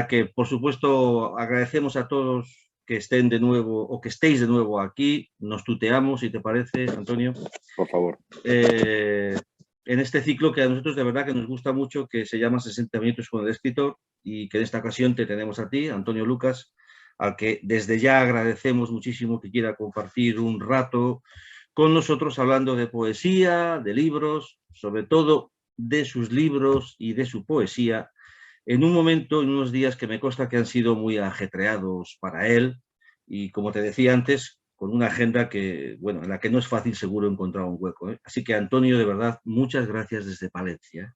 Que, por supuesto, agradecemos a todos que estén de nuevo o que estéis de nuevo aquí. Nos tuteamos, si te parece, Antonio. Por favor. En este ciclo que a nosotros de verdad que nos gusta mucho, que se llama 60 minutos con el escritor, y que en esta ocasión te tenemos a ti, Antonio Lucas, al que desde ya agradecemos muchísimo que quiera compartir un rato con nosotros hablando de poesía, de libros, sobre todo de sus libros y de su poesía, en un momento, en unos días que me consta que han sido muy ajetreados para él, y como te decía antes, con una agenda que, bueno, en la que no es fácil seguro encontrar un hueco, ¿eh? Así que, Antonio, de verdad, muchas gracias desde Palencia.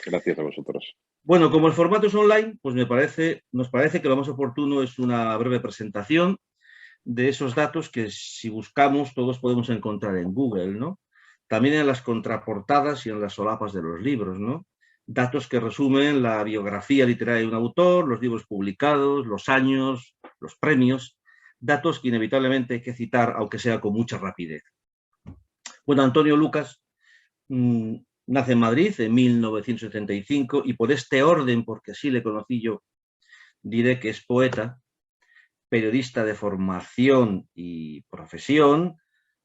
Gracias a vosotros. Bueno, como el formato es online, pues nos parece que lo más oportuno es una breve presentación de esos datos que, si buscamos, todos podemos encontrar en Google, ¿no? También en las contraportadas y en las solapas de los libros, ¿no? Datos que resumen la biografía literaria de un autor, los libros publicados, los años, los premios, datos que inevitablemente hay que citar, aunque sea con mucha rapidez. Bueno, Antonio Lucas nace en Madrid en 1975 y por este orden, porque así le conocí yo, diré que es poeta, periodista de formación y profesión.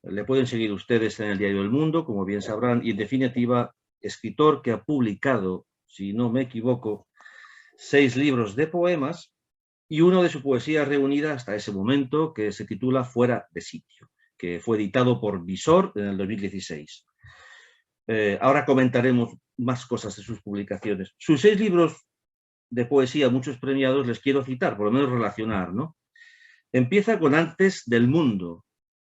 Le pueden seguir ustedes en el diario El Mundo, como bien sabrán, y en definitiva, escritor que ha publicado, si no me equivoco, 6 libros de poemas y uno de su poesía reunida hasta ese momento, que se titula Fuera de sitio, que fue editado por Visor en el 2016. Ahora comentaremos más cosas de sus publicaciones. Sus 6 libros de poesía, muchos premiados, les quiero citar, por lo menos relacionar, ¿no? Empieza con Antes del Mundo,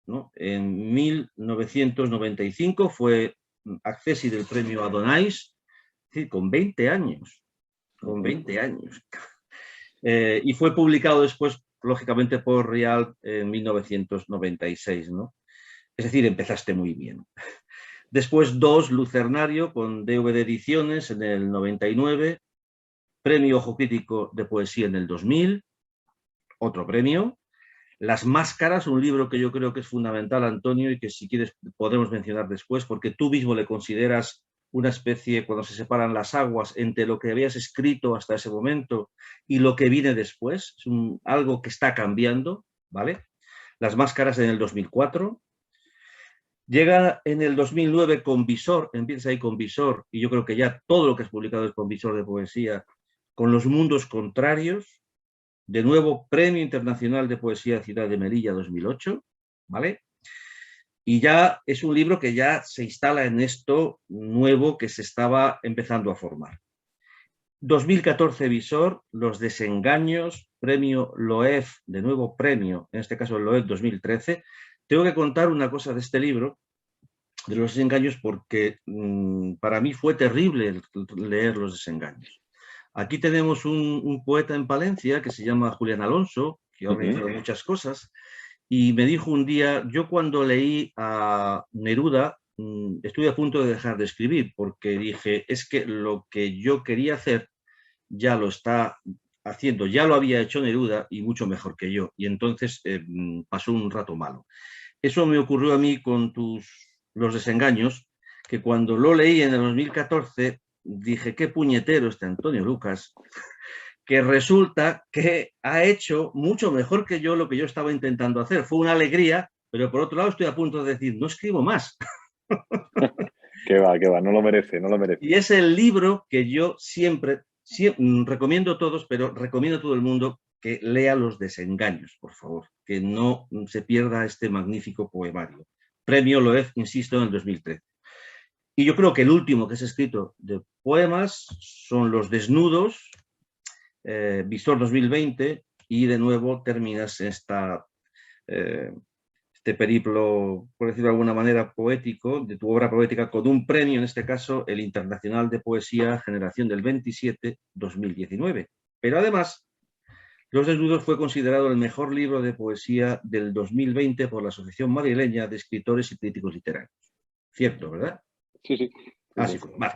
¿no? En 1995 fue accesi del premio Adonais, es decir, con 20 años. Con 20 años. Y fue publicado después, lógicamente, por Rial en 1996, ¿no? Es decir, empezaste muy bien. Después 2, Lucernario, con DVD Ediciones en el 99, premio Ojo Crítico de Poesía en el 2000, otro premio. Las Máscaras, un libro que yo creo que es fundamental, Antonio, y que si quieres podremos mencionar después, porque tú mismo le consideras una especie, cuando se separan las aguas, entre lo que habías escrito hasta ese momento y lo que viene después. Es algo que está cambiando, ¿vale? Las Máscaras en el 2004. Llega en el 2009 con Visor, empieza ahí con Visor, y yo creo que ya todo lo que has publicado es con Visor de poesía, con Los Mundos Contrarios. De nuevo, Premio Internacional de Poesía Ciudad de Melilla 2008, ¿vale? Y ya es un libro que ya se instala en esto nuevo que se estaba empezando a formar. 2014 Visor, Los Desengaños, Premio Loef, de nuevo premio, en este caso el Loef 2013. Tengo que contar una cosa de este libro, de Los Desengaños, porque para mí fue terrible leer Los Desengaños. Aquí tenemos un poeta en Palencia que se llama Julián Alonso, que ha organizado muchas cosas, y me dijo un día, yo cuando leí a Neruda, estuve a punto de dejar de escribir, porque dije, es que lo que yo quería hacer ya lo está haciendo, ya lo había hecho Neruda y mucho mejor que yo, y entonces pasó un rato malo. Eso me ocurrió a mí con Los Desengaños, que cuando lo leí en el 2014 dije, qué puñetero este Antonio Lucas, que resulta que ha hecho mucho mejor que yo lo que yo estaba intentando hacer. Fue una alegría, pero por otro lado estoy a punto de decir, no escribo más. Que va, no lo merece, no lo merece. Y es el libro que yo siempre recomiendo a todos, pero recomiendo a todo el mundo que lea Los Desengaños, por favor, que no se pierda este magnífico poemario. Premio Loef, insisto, en el 2013. Y yo creo que el último que se ha escrito de poemas son Los Desnudos, Visor 2020, y de nuevo terminas este periplo, por decirlo de alguna manera, poético, de tu obra poética, con un premio, en este caso, el Internacional de Poesía Generación del 27, 2019. Pero además, Los Desnudos fue considerado el mejor libro de poesía del 2020 por la Asociación Madrileña de Escritores y Críticos Literarios. Cierto, ¿verdad? Sí, sí. Así fue. Vale.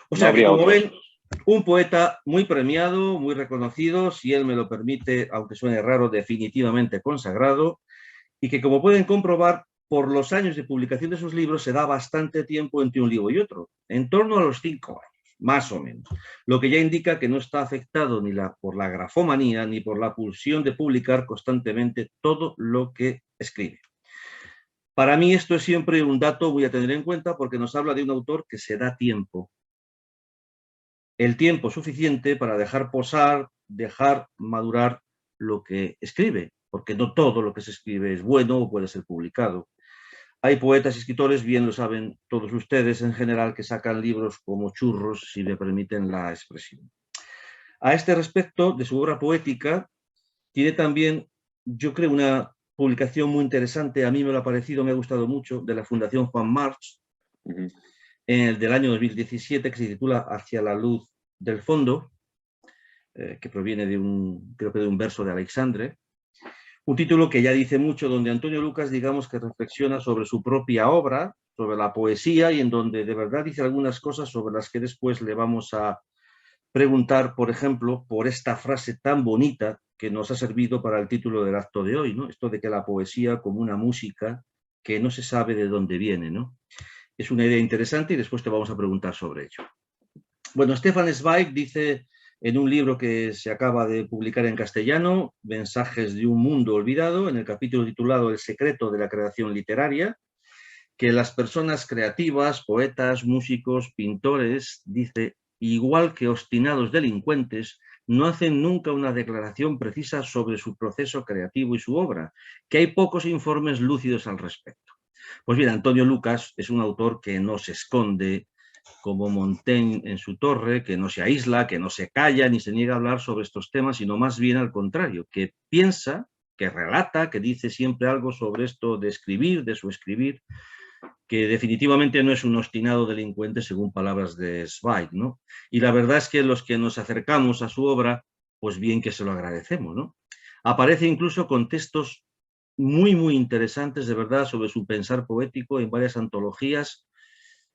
O sea que, como ven, un poeta muy premiado, muy reconocido, si él me lo permite, aunque suene raro, definitivamente consagrado, y que, como pueden comprobar, por los años de publicación de sus libros se da bastante tiempo entre un libro y otro, en torno a los 5 años. más o menos. Lo que ya indica que no está afectado ni por la grafomanía ni por la pulsión de publicar constantemente todo lo que escribe. Para mí esto es siempre un dato muy a tener en cuenta porque nos habla de un autor que se da tiempo. El tiempo suficiente para dejar posar, dejar madurar lo que escribe, porque no todo lo que se escribe es bueno o puede ser publicado. Hay poetas y escritores, bien lo saben todos ustedes en general, que sacan libros como churros, si me permiten la expresión. A este respecto, de su obra poética, tiene también, yo creo, una publicación muy interesante, a mí me lo ha parecido, me ha gustado mucho, de la Fundación Juan March, del año 2017, que se titula Hacia la luz del fondo, que proviene creo que de un verso de Alexandre. Un título que ya dice mucho, donde Antonio Lucas, digamos que reflexiona sobre su propia obra, sobre la poesía, y en donde de verdad dice algunas cosas sobre las que después le vamos a preguntar, por ejemplo, por esta frase tan bonita que nos ha servido para el título del acto de hoy, ¿no? Esto de que la poesía como una música que no se sabe de dónde viene, ¿no? Es una idea interesante y después te vamos a preguntar sobre ello. Bueno, Stefan Zweig dice en un libro que se acaba de publicar en castellano, Mensajes de un mundo olvidado, en el capítulo titulado El secreto de la creación literaria, que las personas creativas, poetas, músicos, pintores, dice, igual que obstinados delincuentes, no hacen nunca una declaración precisa sobre su proceso creativo y su obra, que hay pocos informes lúcidos al respecto. Pues bien, Antonio Lucas es un autor que no se esconde como Montaigne en su torre, que no se aísla, que no se calla ni se niega a hablar sobre estos temas, sino más bien al contrario, que piensa, que relata, que dice siempre algo sobre esto de escribir, de su escribir, que definitivamente no es un obstinado delincuente según palabras de Zweig, ¿no? Y la verdad es que los que nos acercamos a su obra, pues bien que se lo agradecemos, ¿no? Aparece incluso con textos muy, muy interesantes, de verdad, sobre su pensar poético en varias antologías.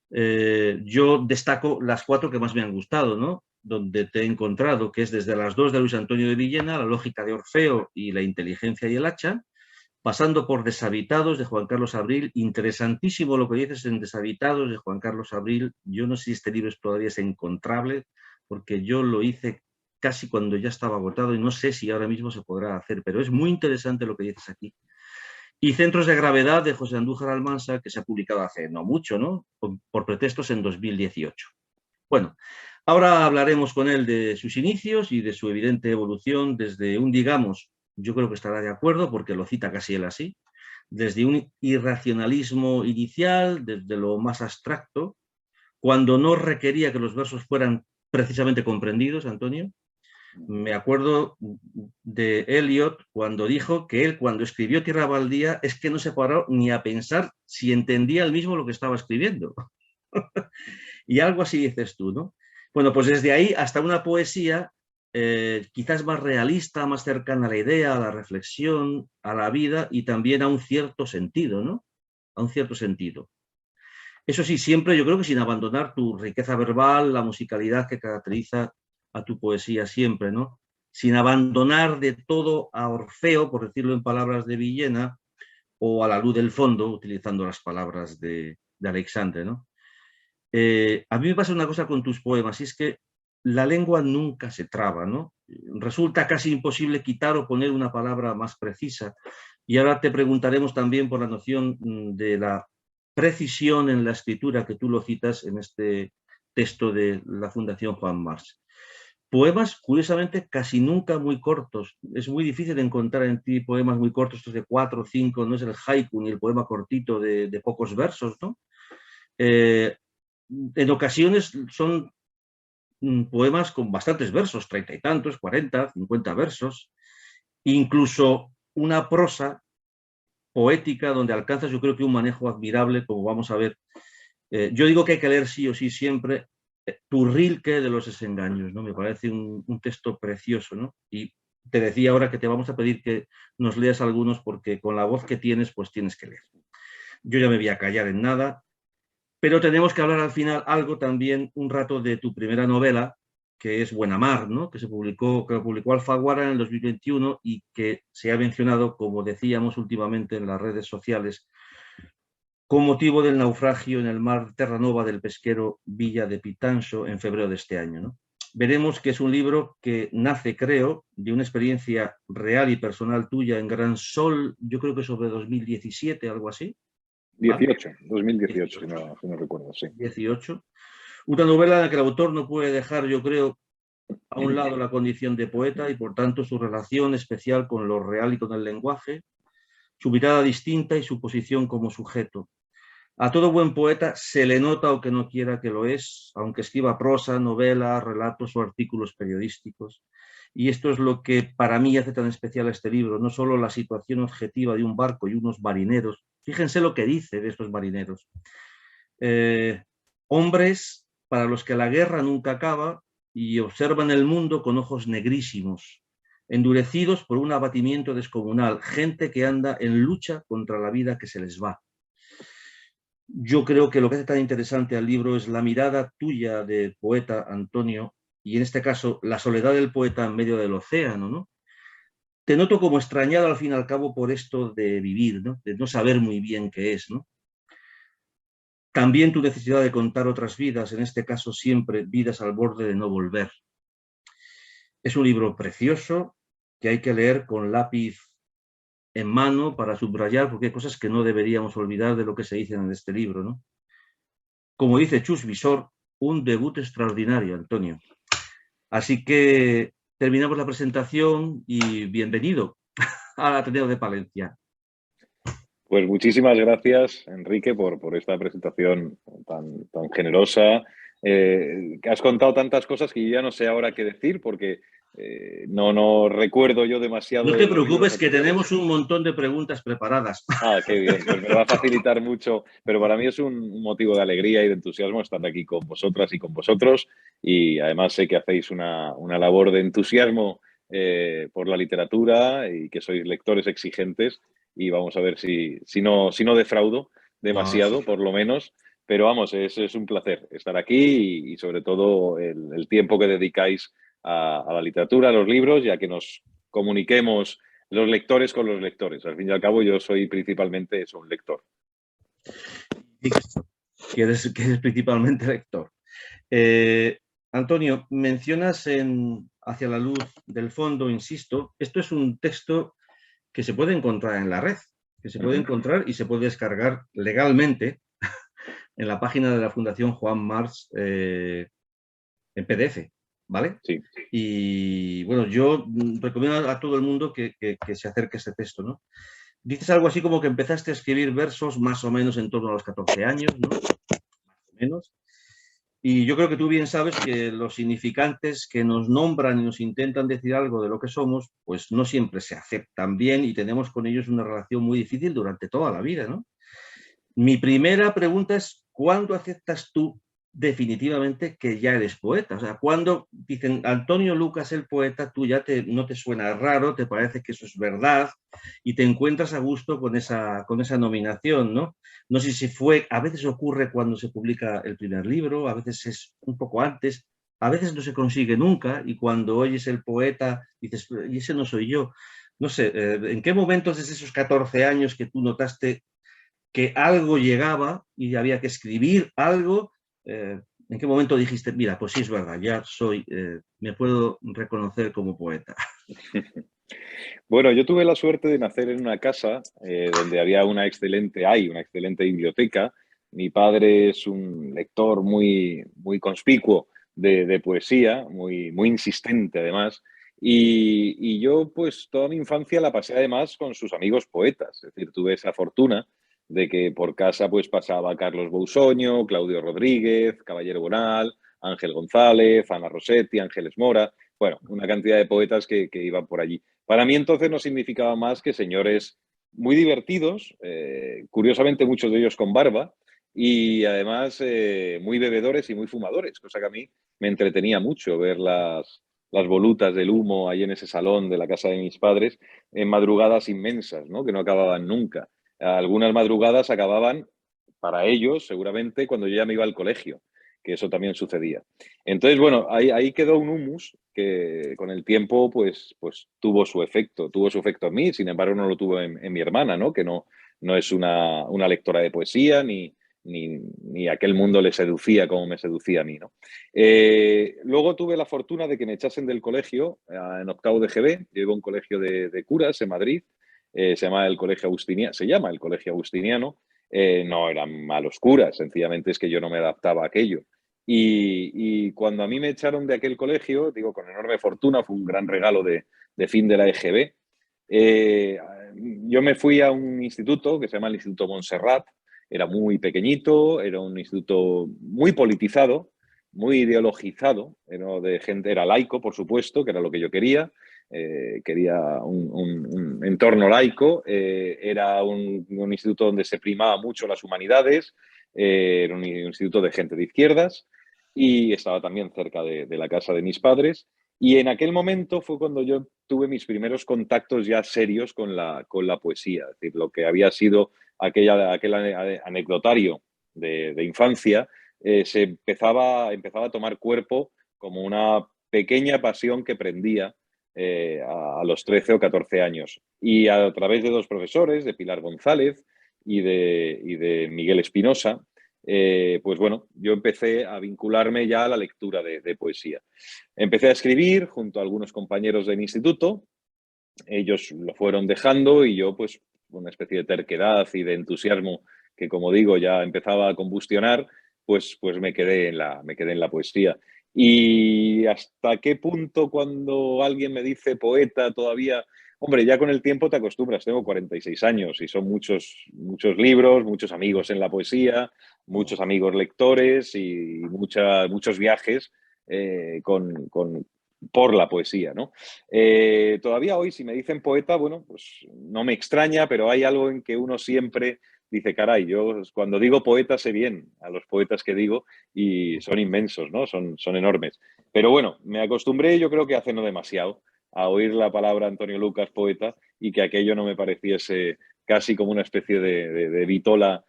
Yo destaco las 4 que más me han gustado, ¿no? Donde te he encontrado, que es desde las 2 de Luis Antonio de Villena, La lógica de Orfeo y La inteligencia y el hacha, pasando por Deshabitados de Juan Carlos Abril. Interesantísimo lo que dices en Deshabitados de Juan Carlos Abril. Yo no sé si este libro todavía es encontrable, porque yo lo hice casi cuando ya estaba agotado y no sé si ahora mismo se podrá hacer, pero es muy interesante lo que dices aquí. Y Centros de Gravedad de José Andújar Almansa, que se ha publicado hace no mucho, ¿no? Por pretextos en 2018. Bueno, ahora hablaremos con él de sus inicios y de su evidente evolución desde un, digamos, yo creo que estará de acuerdo porque lo cita casi él así, desde un irracionalismo inicial, desde lo más abstracto, cuando no requería que los versos fueran precisamente comprendidos, Antonio. Me acuerdo de Eliot cuando dijo que él, cuando escribió Tierra Baldía, es que no se paró ni a pensar si entendía él mismo lo que estaba escribiendo. Y algo así dices tú, ¿no? Bueno, pues desde ahí hasta una poesía quizás más realista, más cercana a la idea, a la reflexión, a la vida y también a un cierto sentido, ¿no? A un cierto sentido. Eso sí, siempre yo creo que sin abandonar tu riqueza verbal, la musicalidad que caracteriza a tu poesía siempre, ¿no? Sin abandonar de todo a Orfeo, por decirlo en palabras de Villena, o a la luz del fondo, utilizando las palabras de Alexandre, ¿no? A mí me pasa una cosa con tus poemas, y es que la lengua nunca se traba, ¿no? Resulta casi imposible quitar o poner una palabra más precisa. Y ahora te preguntaremos también por la noción de la precisión en la escritura que tú lo citas en este texto de la Fundación Juan March. Poemas, curiosamente, casi nunca muy cortos. Es muy difícil encontrar en ti poemas muy cortos, estos de 4 o 5, no es el haiku ni el poema cortito de pocos versos, ¿no? En ocasiones son poemas con bastantes versos, 30 y tantos, 40, 50 versos, incluso una prosa poética donde alcanzas yo creo que un manejo admirable, como vamos a ver. Yo digo que hay que leer sí o sí siempre Tu Rilke de los desengaños, ¿no? Me parece un texto precioso, ¿no? Y te decía ahora que te vamos a pedir que nos leas algunos porque con la voz que tienes, pues tienes que leer. Yo ya me voy a callar en nada, pero tenemos que hablar al final algo también, un rato de tu primera novela, que es Buena Mar, ¿no? Que publicó Alfaguara en el 2021 y que se ha mencionado, como decíamos últimamente en las redes sociales, con motivo del naufragio en el mar Terranova del pesquero Villa de Pitanso en febrero de este año, ¿no? Veremos que es un libro que nace, creo, de una experiencia real y personal tuya en Gran Sol, yo creo que sobre 2017, algo así, ¿vale? 2018, 18. si no recuerdo, sí. 18. Una novela en la que el autor no puede dejar, yo creo, a un lado la condición de poeta y, por tanto, su relación especial con lo real y con el lenguaje, su mirada distinta y su posición como sujeto. A todo buen poeta se le nota, aunque no quiera que lo es, aunque escriba prosa, novela, relatos o artículos periodísticos. Y esto es lo que para mí hace tan especial este libro, no solo la situación objetiva de un barco y unos marineros. Fíjense lo que dice de estos marineros. Hombres para los que la guerra nunca acaba y observan el mundo con ojos negrísimos, endurecidos por un abatimiento descomunal, gente que anda en lucha contra la vida que se les va. Yo creo que lo que hace tan interesante al libro es la mirada tuya de poeta, Antonio, y en este caso la soledad del poeta en medio del océano, ¿no? Te noto como extrañado al fin y al cabo por esto de vivir, ¿no? De no saber muy bien qué es, ¿no? También tu necesidad de contar otras vidas, en este caso siempre vidas al borde de no volver. Es un libro precioso que hay que leer con lápiz en mano para subrayar, porque hay cosas que no deberíamos olvidar de lo que se dice en este libro, ¿no? Como dice Chus Visor, un debut extraordinario, Antonio. Así que terminamos la presentación y bienvenido al Ateneo de Palencia. Pues muchísimas gracias, Enrique, por esta presentación tan generosa. Has contado tantas cosas que yo ya no sé ahora qué decir porque no recuerdo yo demasiado No de te los libros preocupes que anteriores. tenemos un montón de preguntas preparadas. Ah, qué bien, pues me va a facilitar mucho, pero para mí es un motivo de alegría y de entusiasmo estar aquí con vosotras y con vosotros y además sé que hacéis una labor de entusiasmo por la literatura y que sois lectores exigentes y vamos a ver si no defraudo No, demasiado, por lo menos, pero vamos, es un placer estar aquí y sobre todo el tiempo que dedicáis a la literatura, a los libros y a que nos comuniquemos los lectores con los lectores. Al fin y al cabo, yo soy principalmente eso, un lector. que eres principalmente lector. Antonio, mencionas en Hacia la luz del fondo, insisto, esto es un texto que se puede encontrar en la red, que se puede encontrar y se puede descargar legalmente en la página de la Fundación Juan March en PDF, ¿vale? Sí. Y bueno, yo recomiendo a todo el mundo que se acerque a este texto, ¿no? Dices algo así como que empezaste a escribir versos más o menos en torno a los 14 años, ¿no? Más o menos. Y yo creo que tú bien sabes que los significantes que nos nombran y nos intentan decir algo de lo que somos, pues no siempre se aceptan bien y tenemos con ellos una relación muy difícil durante toda la vida, ¿no? Mi primera pregunta es, ¿cuándo aceptas tú definitivamente que ya eres poeta? O sea, cuando dicen Antonio Lucas el poeta, tú ya no te suena raro, te parece que eso es verdad y te encuentras a gusto con esa nominación, ¿no? No sé si fue, a veces ocurre cuando se publica el primer libro, a veces es un poco antes, a veces no se consigue nunca y cuando oyes el poeta dices, y ese no soy yo. No sé, ¿en qué momentos desde esos 14 años que tú notaste que algo llegaba y había que escribir algo? ¿En qué momento dijiste, mira, pues sí es verdad, ya me puedo reconocer como poeta? Bueno, yo tuve la suerte de nacer en una casa donde había hay una excelente biblioteca. Mi padre es un lector muy conspicuo de poesía, muy insistente además. Y yo, pues, toda mi infancia la pasé además con sus amigos poetas. Es decir, tuve esa fortuna de que por casa, pues, pasaba Carlos Bousoño, Claudio Rodríguez, Caballero Bonal, Ángel González, Ana Rossetti, Ángeles Mora. Bueno, una cantidad de poetas que iban por allí. Para mí entonces no significaba más que señores muy divertidos, curiosamente muchos de ellos con barba, y además muy bebedores y muy fumadores, cosa que a mí me entretenía mucho ver las volutas del humo ahí en ese salón de la casa de mis padres en madrugadas inmensas, ¿no? Que no acababan nunca. Algunas madrugadas acababan, para ellos seguramente, cuando yo ya me iba al colegio, que eso también sucedía. Entonces, bueno, ahí quedó un humus que con el tiempo pues tuvo su efecto en mí, sin embargo no lo tuvo en mi hermana, ¿no? Que no es una lectora de poesía, ni aquel mundo le seducía como me seducía a mí, ¿no? Luego tuve la fortuna de que me echasen del colegio en octavo de GB. Yo iba a un colegio de curas en Madrid, se llama el Colegio Agustiniano. No eran malos curas, sencillamente es que yo no me adaptaba a aquello. Y cuando a mí me echaron de aquel colegio, digo, con enorme fortuna, fue un gran regalo de fin de la EGB. Yo me fui a un instituto que se llama el Instituto Montserrat. Era muy pequeñito, era un instituto muy politizado, muy ideologizado, era laico, por supuesto, que era lo que yo quería. Quería un entorno laico. Era un instituto donde se primaba mucho las humanidades. Era un instituto de gente de izquierdas y estaba también cerca de la casa de mis padres. Y en aquel momento fue cuando yo tuve mis primeros contactos ya serios con la poesía. Es decir, lo que había sido aquel anecdotario de infancia se empezaba a tomar cuerpo como una pequeña pasión que prendía a los 13 o 14 años. Y a través de dos profesores, de Pilar González y de Miguel Espinosa, pues bueno, yo empecé a vincularme ya a la lectura de poesía. Empecé a escribir junto a algunos compañeros del instituto. Ellos lo fueron dejando y yo, pues, una especie de terquedad y de entusiasmo que, como digo, ya empezaba a combustionar, pues me quedé en la poesía. Y hasta qué punto, cuando alguien me dice poeta todavía, hombre, ya con el tiempo te acostumbras. Tengo 46 años y son muchos libros, muchos amigos en la poesía, muchos amigos lectores y muchos viajes por la poesía, ¿no? Todavía hoy, si me dicen poeta, bueno, pues no me extraña, pero hay algo en que uno siempre dice, caray, yo cuando digo poeta sé bien a los poetas que digo y son inmensos, ¿no? Son enormes. Pero bueno, me acostumbré, yo creo que hace no demasiado, a oír la palabra Antonio Lucas, poeta, y que aquello no me pareciese casi como una especie de vitola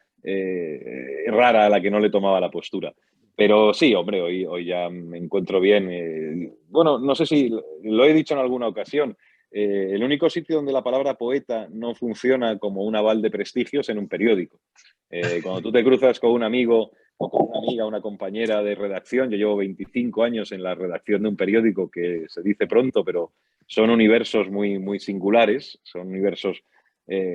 rara a la que no le tomaba la postura. Pero sí, hombre, hoy ya me encuentro bien. Bueno, no sé si lo he dicho en alguna ocasión. El único sitio donde la palabra poeta no funciona como un aval de prestigio es en un periódico. Cuando tú te cruzas con un amigo o con una amiga, una compañera de redacción, yo llevo 25 años en la redacción de un periódico que se dice pronto, pero son universos muy, muy singulares, son universos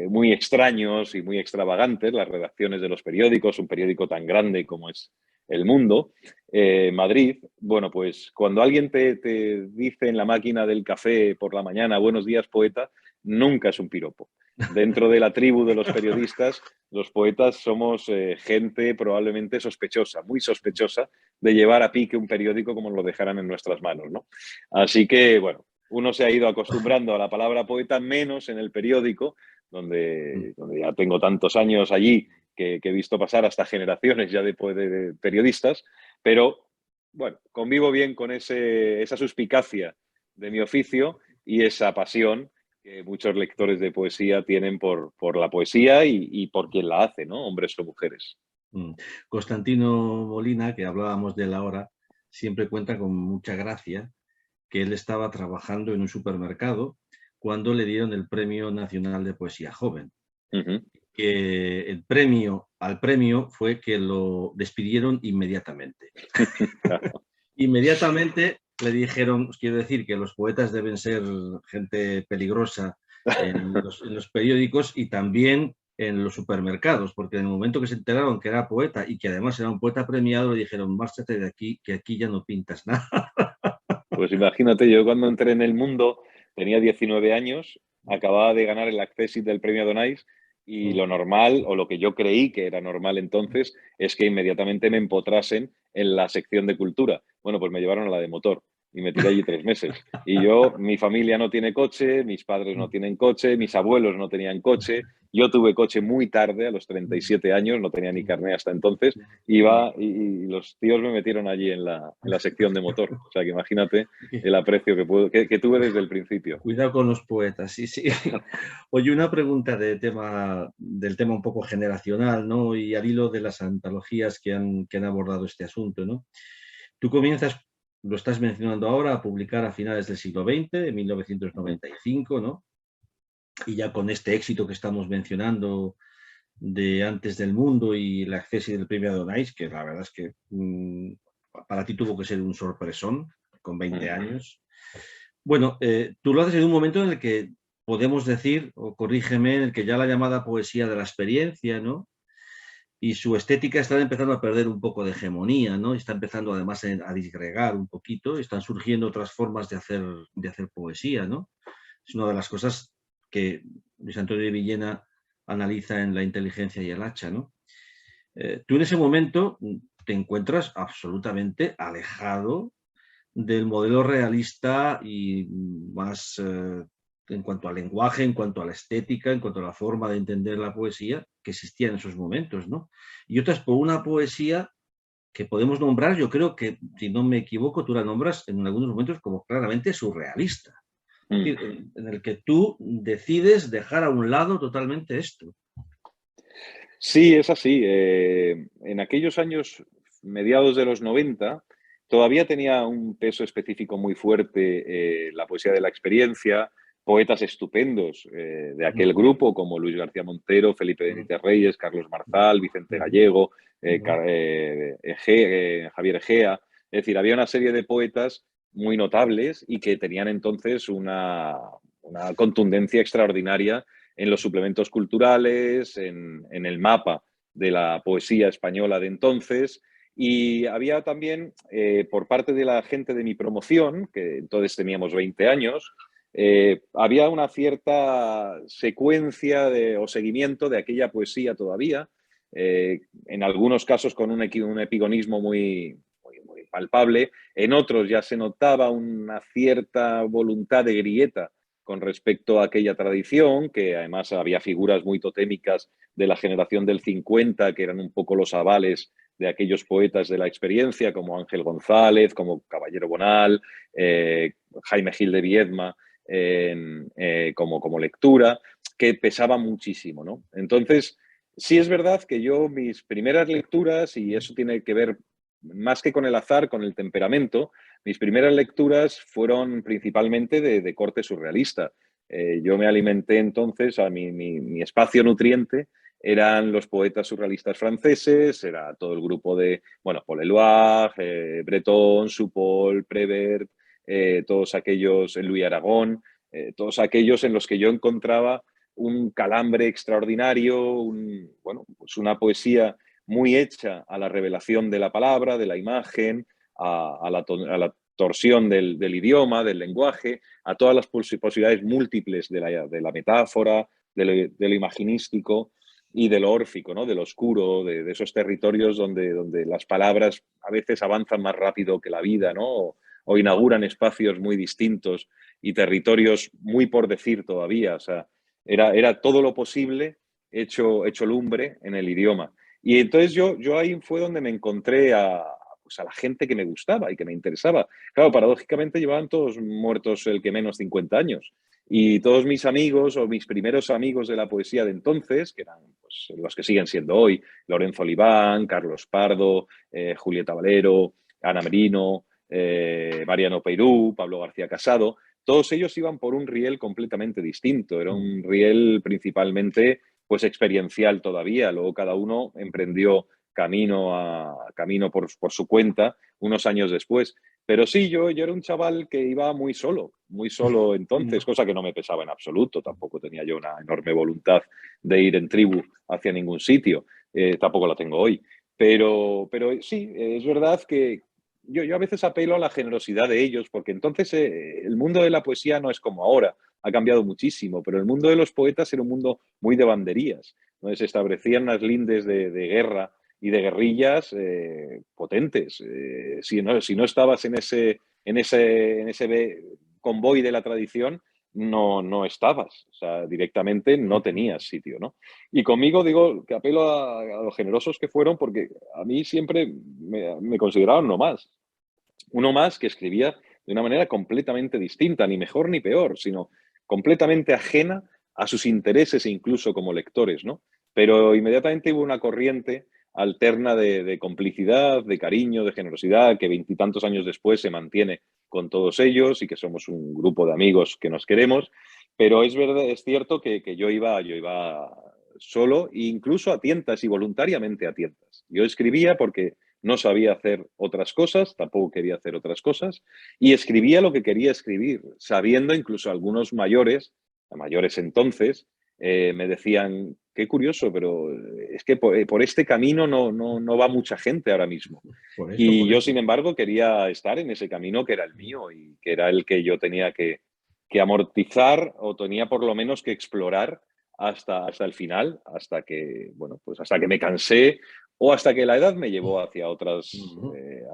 muy extraños y muy extravagantes, las redacciones de los periódicos, un periódico tan grande como es El Mundo, Madrid. Bueno, pues cuando alguien te dice en la máquina del café por la mañana, buenos días, poeta, nunca es un piropo. Dentro de la tribu de los periodistas, los poetas somos gente probablemente sospechosa, muy sospechosa, de llevar a pique un periódico como lo dejaran en nuestras manos, ¿no? Así que, bueno, uno se ha ido acostumbrando a la palabra poeta, menos en el periódico, donde ya tengo tantos años allí que he visto pasar hasta generaciones ya de periodistas, pero bueno, convivo bien con esa suspicacia de mi oficio y esa pasión que muchos lectores de poesía tienen por la poesía y por quien la hace, ¿no? Hombres o mujeres. Constantino Molina, que hablábamos de él ahora, siempre cuenta con mucha gracia que él estaba trabajando en un supermercado cuando le dieron el Premio Nacional de Poesía Joven. Uh-huh. Que al premio fue que lo despidieron inmediatamente. Inmediatamente le dijeron, os quiero decir que los poetas deben ser gente peligrosa en los periódicos y también en los supermercados, porque en el momento que se enteraron que era poeta y que además era un poeta premiado, le dijeron, márchate de aquí, que aquí ya no pintas nada. Pues imagínate, yo cuando entré en El Mundo tenía 19 años, acababa de ganar el Accessit del Premio Donais y lo normal, o lo que yo creí que era normal entonces, es que inmediatamente me empotrasen en la sección de cultura. Bueno, pues me llevaron a la de motor y me tiré allí 3 meses. Y mi familia no tiene coche, mis padres no tienen coche, mis abuelos no tenían coche. Yo tuve coche muy tarde, a los 37 años, no tenía ni carné hasta entonces. Iba y los tíos me metieron allí en la sección de motor. O sea, que imagínate el aprecio que tuve desde el principio. Cuidado con los poetas, sí, sí. Oye, una pregunta del tema un poco generacional, ¿no? Y al hilo de las antologías que han abordado este asunto, ¿no? Tú comienzas, lo estás mencionando ahora, a publicar a finales del siglo XX, de 1995, ¿no? Y ya con este éxito que estamos mencionando de Antes del Mundo y el acceso del premio Adonais, que la verdad es que para ti tuvo que ser un sorpresón con 20 años. Bueno, tú lo haces en un momento en el que podemos decir, o corrígeme, en el que ya la llamada poesía de la experiencia, ¿no? Y su estética está empezando a perder un poco de hegemonía, ¿no? Está empezando además a disgregar un poquito, están surgiendo otras formas de hacer poesía, ¿no? Es una de las cosas que Luis Antonio de Villena analiza en La inteligencia y el hacha, ¿no? Tú en ese momento te encuentras absolutamente alejado del modelo realista y más en cuanto al lenguaje, en cuanto a la estética, en cuanto a la forma de entender la poesía que existía en esos momentos, ¿no? Y otras por una poesía que podemos nombrar, yo creo que, si no me equivoco, tú la nombras en algunos momentos como claramente surrealista. Es decir, en el que tú decides dejar a un lado totalmente esto. Sí, es así. En aquellos años, mediados de los 90, todavía tenía un peso específico muy fuerte la poesía de la experiencia, poetas estupendos de aquel grupo, como Luis García Montero, Felipe Benítez Reyes, Carlos Marzal, Vicente Gallego, Javier Egea. Es decir, había una serie de poetas muy notables y que tenían entonces una contundencia extraordinaria en los suplementos culturales, en el mapa de la poesía española de entonces. Y había también, por parte de la gente de mi promoción, que entonces teníamos 20 años, había una cierta secuencia o seguimiento de aquella poesía todavía, en algunos casos con un epigonismo muy palpable, en otros ya se notaba una cierta voluntad de grieta con respecto a aquella tradición, que además había figuras muy totémicas de la generación del 50, que eran un poco los avales de aquellos poetas de la experiencia, como Ángel González, como Caballero Bonal, Jaime Gil de Viedma, como lectura, que pesaba muchísimo, ¿no? Entonces, sí es verdad que yo mis primeras lecturas, y eso tiene que ver más que con el azar, con el temperamento, mis primeras lecturas fueron principalmente de corte surrealista. Yo me alimenté entonces, a mi espacio nutriente eran los poetas surrealistas franceses, era todo el grupo de, bueno, Paul Éluard, Breton, Supol, Prévert, todos aquellos, Louis Aragón, todos aquellos en los que yo encontraba un calambre extraordinario, bueno, pues una poesía muy hecha a la revelación de la palabra, de la imagen, a la torsión del idioma, del lenguaje, a todas las posibilidades múltiples de la metáfora, de lo imaginístico y de lo órfico, ¿no? De lo oscuro, de esos territorios donde las palabras a veces avanzan más rápido que la vida, ¿no? O inauguran espacios muy distintos y territorios muy por decir todavía. O sea, era todo lo posible hecho lumbre en el idioma. Y entonces yo ahí fue donde me encontré pues a la gente que me gustaba y que me interesaba. Claro, paradójicamente llevaban todos muertos el que menos 50 años. Y todos mis amigos o mis primeros amigos de la poesía de entonces, que eran pues, los que siguen siendo hoy, Lorenzo Oliván, Carlos Pardo, Julieta Valero, Ana Merino, Mariano Peirú, Pablo García Casado, todos ellos iban por un riel completamente distinto. Era un riel principalmente pues experiencial todavía. Luego cada uno emprendió camino por su cuenta unos años después. Pero sí, yo era un chaval que iba muy solo entonces, cosa que no me pesaba en absoluto. Tampoco tenía yo una enorme voluntad de ir en tribu hacia ningún sitio. Tampoco la tengo hoy. Pero sí, es verdad que yo a veces apelo a la generosidad de ellos, porque entonces el mundo de la poesía no es como ahora, ha cambiado muchísimo, pero el mundo de los poetas era un mundo muy de banderías, donde se establecían unas lindes de guerra y de guerrillas potentes. Si no estabas en ese convoy de la tradición, no estabas. O sea, directamente no tenías sitio, ¿no? Y conmigo digo que apelo a los generosos que fueron, porque a mí siempre me consideraban uno más que escribía de una manera completamente distinta, ni mejor ni peor, sino completamente ajena a sus intereses, incluso como lectores, ¿no? Pero inmediatamente hubo una corriente alterna de complicidad, de cariño, de generosidad, que veintitantos años después se mantiene con todos ellos y que somos un grupo de amigos que nos queremos. Pero es verdad, es cierto que yo iba solo, e incluso a tientas y voluntariamente a tientas. Yo escribía porque no sabía hacer otras cosas, tampoco quería hacer otras cosas, y escribía lo que quería escribir, sabiendo incluso algunos mayores entonces, me decían, qué curioso, pero es que por este camino no va mucha gente ahora mismo. Por eso, Y por yo, eso. sin embargo, quería estar en ese camino que era el mío y que era el que yo tenía que amortizar o tenía por lo menos que explorar hasta el final, hasta que, bueno, pues hasta que me cansé o hasta que la edad me llevó Ujú.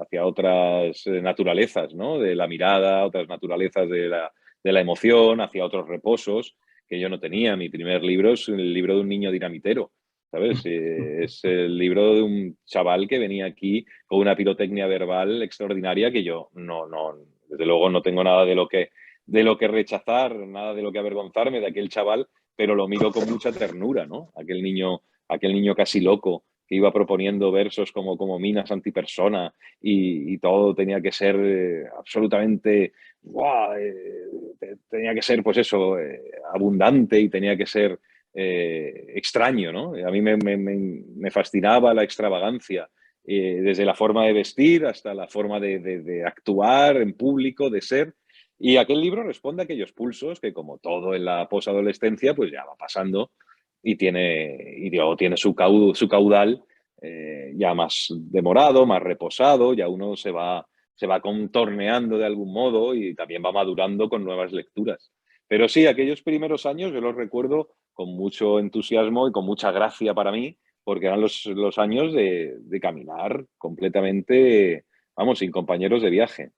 hacia otras naturalezas, ¿no? De la mirada, otras naturalezas de la emoción, hacia otros reposos que yo no tenía. Mi primer libro es el libro de un niño dinamitero, ¿sabes? Es el libro de un chaval que venía aquí con una pirotecnia verbal extraordinaria que yo desde luego no tengo nada de lo que rechazar, nada de lo que avergonzarme de aquel chaval, pero lo miro con mucha ternura, ¿no? Aquel niño casi loco que iba proponiendo versos como minas antipersona y todo tenía que ser absolutamente, ¡guau! Tenía que ser, pues eso, abundante y tenía que ser extraño, ¿no? A mí me fascinaba la extravagancia, desde la forma de vestir hasta la forma de actuar en público, de ser. Y aquel libro responde a aquellos pulsos que, como todo en la posadolescencia, pues ya va pasando y luego tiene su caudal ya más demorado, más reposado, ya uno se va contorneando de algún modo y también va madurando con nuevas lecturas. Pero sí, aquellos primeros años yo los recuerdo con mucho entusiasmo y con mucha gracia para mí, porque eran los años de caminar completamente, vamos, sin compañeros de viaje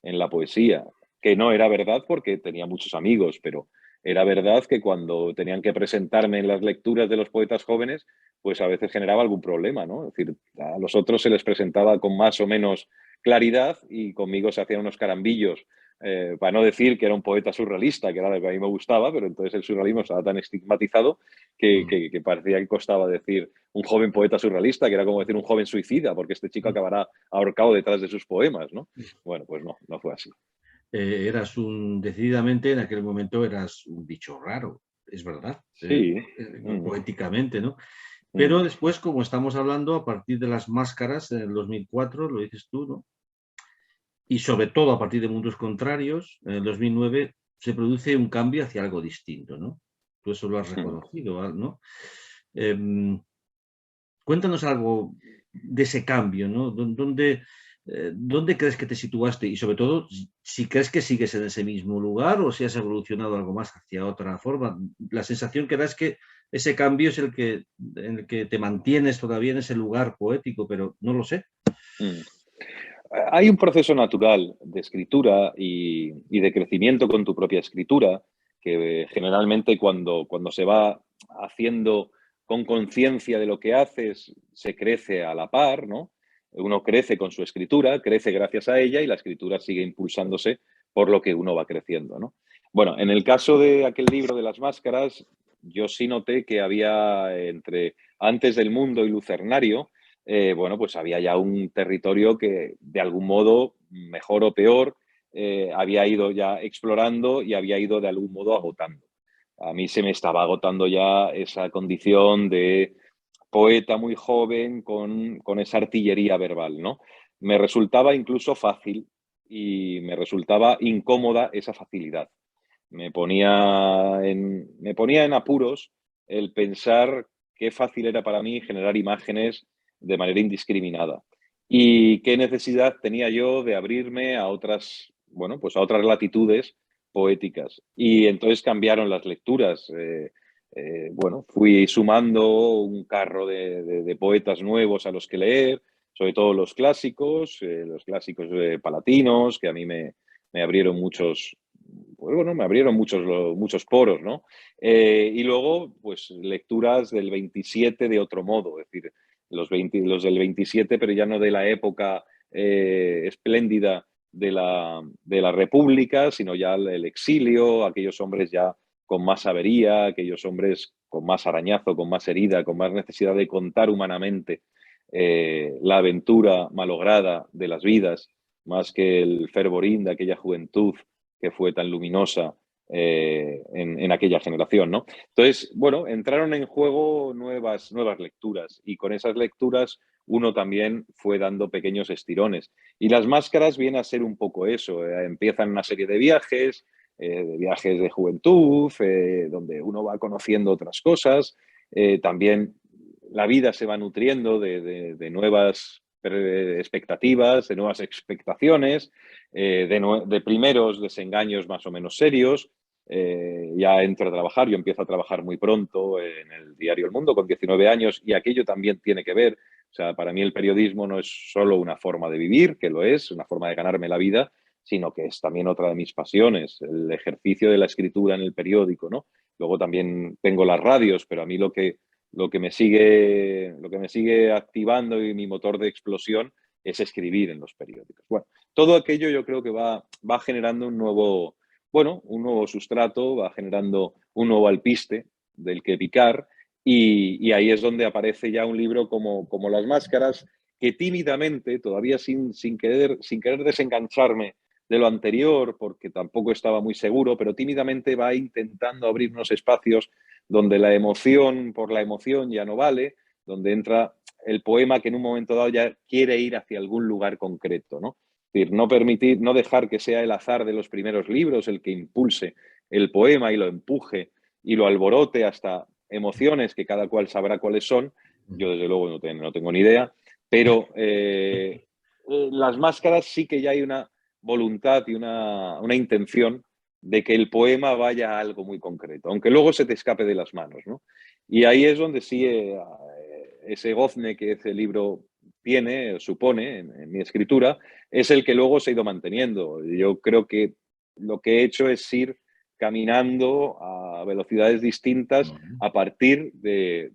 en la poesía, que no era verdad porque tenía muchos amigos, pero era verdad que cuando tenían que presentarme en las lecturas de los poetas jóvenes, pues a veces generaba algún problema, ¿no? Es decir, a los otros se les presentaba con más o menos claridad y conmigo se hacían unos carambillos, para no decir que era un poeta surrealista, que era lo que a mí me gustaba, pero entonces el surrealismo estaba tan estigmatizado que parecía que costaba decir un joven poeta surrealista, que era como decir un joven suicida, porque este chico acabará ahorcado detrás de sus poemas, ¿no? Bueno, pues no fue así. Decididamente en aquel momento eras un bicho raro, es verdad, Sí. poéticamente, ¿no? Pero Mm. después, como estamos hablando, a partir de las máscaras, en el 2004, lo dices tú, ¿no? Y sobre todo a partir de Mundos Contrarios, en el 2009 se produce un cambio hacia algo distinto, ¿no? Tú eso lo has Mm. reconocido, ¿no? Em, Cuéntanos algo de ese cambio, ¿no? ¿Dónde crees que te situaste? Y sobre todo, si crees que sigues en ese mismo lugar o si has evolucionado algo más hacia otra forma. La sensación que da es que ese cambio es en el que te mantienes todavía en ese lugar poético, pero no lo sé. Mm. Hay un proceso natural de escritura y de crecimiento con tu propia escritura que generalmente cuando se va haciendo con conciencia de lo que haces, se crece a la par, ¿no? Uno crece con su escritura, crece gracias a ella y la escritura sigue impulsándose por lo que uno va creciendo, ¿no? Bueno, en el caso de aquel libro de las máscaras, yo sí noté que había entre Antes del Mundo y Lucernario, bueno, pues había ya un territorio que de algún modo, mejor o peor, había ido ya explorando y había ido de algún modo agotando. A mí se me estaba agotando ya esa condición de poeta muy joven con esa artillería verbal, ¿no? Me resultaba incluso fácil y me resultaba incómoda esa facilidad. Me ponía en apuros el pensar qué fácil era para mí generar imágenes de manera indiscriminada y qué necesidad tenía yo de abrirme a otras, bueno, pues a otras latitudes poéticas. Y entonces cambiaron las lecturas. Bueno, fui sumando un carro de poetas nuevos a los que leer, sobre todo los clásicos palatinos, que a mí me abrieron muchos, pues bueno, me abrieron muchos poros, ¿no? Y luego, pues lecturas del 27 de otro modo, es decir, los del 27, pero ya no de la época espléndida de la República, sino ya el exilio, aquellos hombres ya con más avería, aquellos hombres con más arañazo, con más herida, con más necesidad de contar humanamente la aventura malograda de las vidas, más que el fervorín de aquella juventud que fue tan luminosa en aquella generación, ¿no? Entonces, bueno, entraron en juego nuevas lecturas y con esas lecturas uno también fue dando pequeños estirones. Y Las Máscaras viene a ser un poco eso. Empiezan una serie de viajes de juventud, donde uno va conociendo otras cosas. También la vida se va nutriendo de nuevas expectativas, de nuevas expectaciones, de primeros desengaños más o menos serios. Ya entro a trabajar, yo empiezo a trabajar muy pronto en el diario El Mundo con 19 años y aquello también tiene que ver. O sea, para mí el periodismo no es solo una forma de vivir, que lo es, una forma de ganarme la vida, sino que es también otra de mis pasiones, el ejercicio de la escritura en el periódico, ¿no? Luego también tengo las radios, pero a mí lo que me sigue activando y mi motor de explosión es escribir en los periódicos. Bueno, todo aquello yo creo que va generando un nuevo sustrato, va generando un nuevo alpiste del que picar y ahí es donde aparece ya un libro como Las Máscaras, que tímidamente, todavía sin querer desengancharme de lo anterior, porque tampoco estaba muy seguro, pero tímidamente va intentando abrir unos espacios donde la emoción por la emoción ya no vale, donde entra el poema que en un momento dado ya quiere ir hacia algún lugar concreto, ¿no? Es decir, no dejar que sea el azar de los primeros libros el que impulse el poema y lo empuje y lo alborote hasta emociones que cada cual sabrá cuáles son. Yo desde luego no tengo ni idea, pero Las Máscaras sí que ya hay una voluntad y una intención de que el poema vaya a algo muy concreto, aunque luego se te escape de las manos, ¿no? Y ahí es donde sí ese gozne que ese libro supone en mi escritura, es el que luego se ha ido manteniendo. Yo creo que lo que he hecho es ir caminando a velocidades distintas a partir de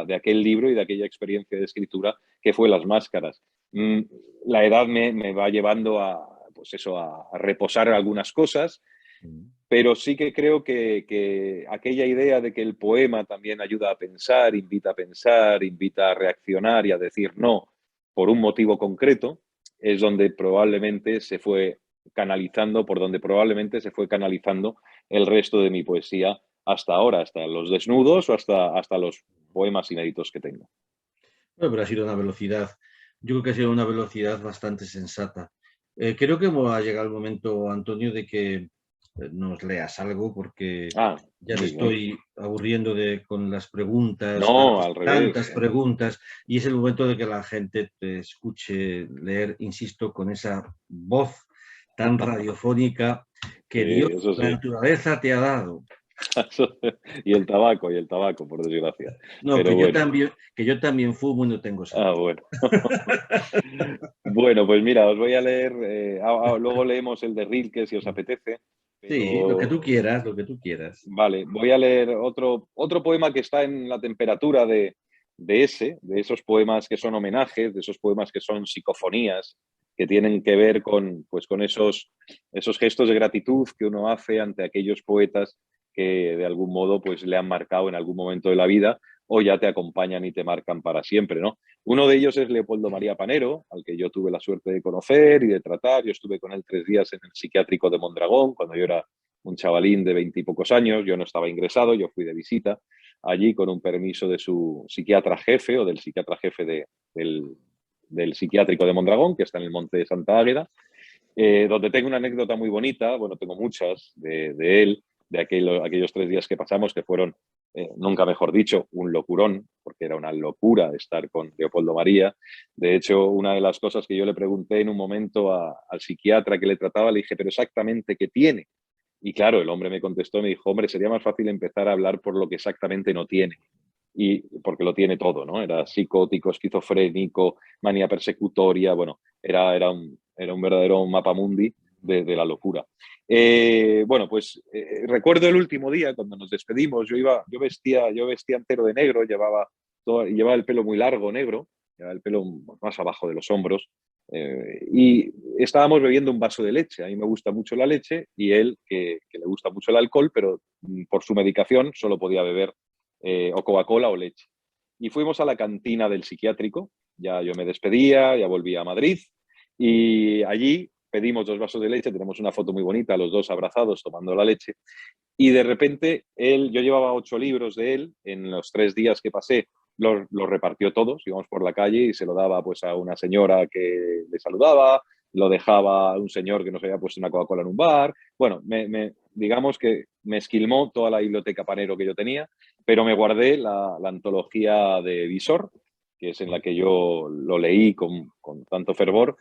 aquel libro y de aquella experiencia de escritura que fue Las Máscaras. La edad me va llevando pues eso, a reposar algunas cosas, pero sí que creo que aquella idea de que el poema también ayuda a pensar, invita a reaccionar y a decir no por un motivo concreto, es donde probablemente se fue canalizando, por donde probablemente se fue canalizando el resto de mi poesía hasta ahora, hasta los desnudos o hasta los poemas inéditos que tengo. Bueno, pero ha sido una velocidad, yo creo que ha sido una velocidad bastante sensata. Creo que ha llegado el momento, Antonio, de que nos leas algo, porque ya te Muy bien. estoy aburriendo con las preguntas, No, al revés. tantas preguntas, y es el momento de que la gente te escuche leer, insisto, con esa voz tan radiofónica que Dios, Eso la sí. naturaleza te ha dado. Y el tabaco, por desgracia. No, Pero bueno. que yo también fumo y no tengo sentido. Bueno. Bueno, pues mira, os voy a leer, luego leemos el de Rilke si os apetece, Sí, lo que tú pero quieras, lo que tú quieras. vale, voy a leer otro poema que está en la temperatura de esos poemas que son homenajes, de esos poemas que son psicofonías, que tienen que ver pues, con esos gestos de gratitud que uno hace ante aquellos poetas que de algún modo pues, le han marcado en algún momento de la vida o ya te acompañan y te marcan para siempre, ¿no? Uno de ellos es Leopoldo María Panero, al que yo tuve la suerte de conocer y de tratar. Yo estuve con él 3 días en el psiquiátrico de Mondragón, cuando yo era un chavalín de 20 y pocos años, yo no estaba ingresado, yo fui de visita allí con un permiso de su psiquiatra jefe o del psiquiatra jefe del psiquiátrico de Mondragón, que está en el Monte de Santa Águeda, donde tengo una anécdota muy bonita, bueno, tengo muchas de él, de aquellos 3 días que pasamos, que fueron, nunca mejor dicho, un locurón, porque era una locura estar con Leopoldo María. De hecho, una de las cosas que yo le pregunté en un momento al psiquiatra que le trataba, le dije, pero exactamente qué tiene. Y claro, el hombre me contestó, me dijo, hombre, sería más fácil empezar a hablar por lo que exactamente no tiene. Y porque lo tiene todo, ¿no? Era psicótico, esquizofrénico, manía persecutoria, bueno, era un verdadero mapamundi de la locura. Bueno, pues recuerdo el último día cuando nos despedimos, yo vestía entero de negro, llevaba el pelo muy largo negro, llevaba el pelo más abajo de los hombros, y estábamos bebiendo un vaso de leche. A mí me gusta mucho la leche y él, que le gusta mucho el alcohol, pero por su medicación solo podía beber o Coca-Cola o leche. Y fuimos a la cantina del psiquiátrico, ya yo me despedía, ya volvía a Madrid y allí pedimos 2 vasos de leche, tenemos una foto muy bonita, los dos abrazados tomando la leche, y de repente yo llevaba 8 libros de él, en los 3 días que pasé, los repartió todos, íbamos por la calle y se lo daba pues a una señora que le saludaba, lo dejaba a un señor que nos había puesto una Coca-Cola en un bar. Bueno, digamos que me esquilmó toda la biblioteca Panero que yo tenía, pero me guardé la antología de Visor, que es en la que yo lo leí con tanto fervor,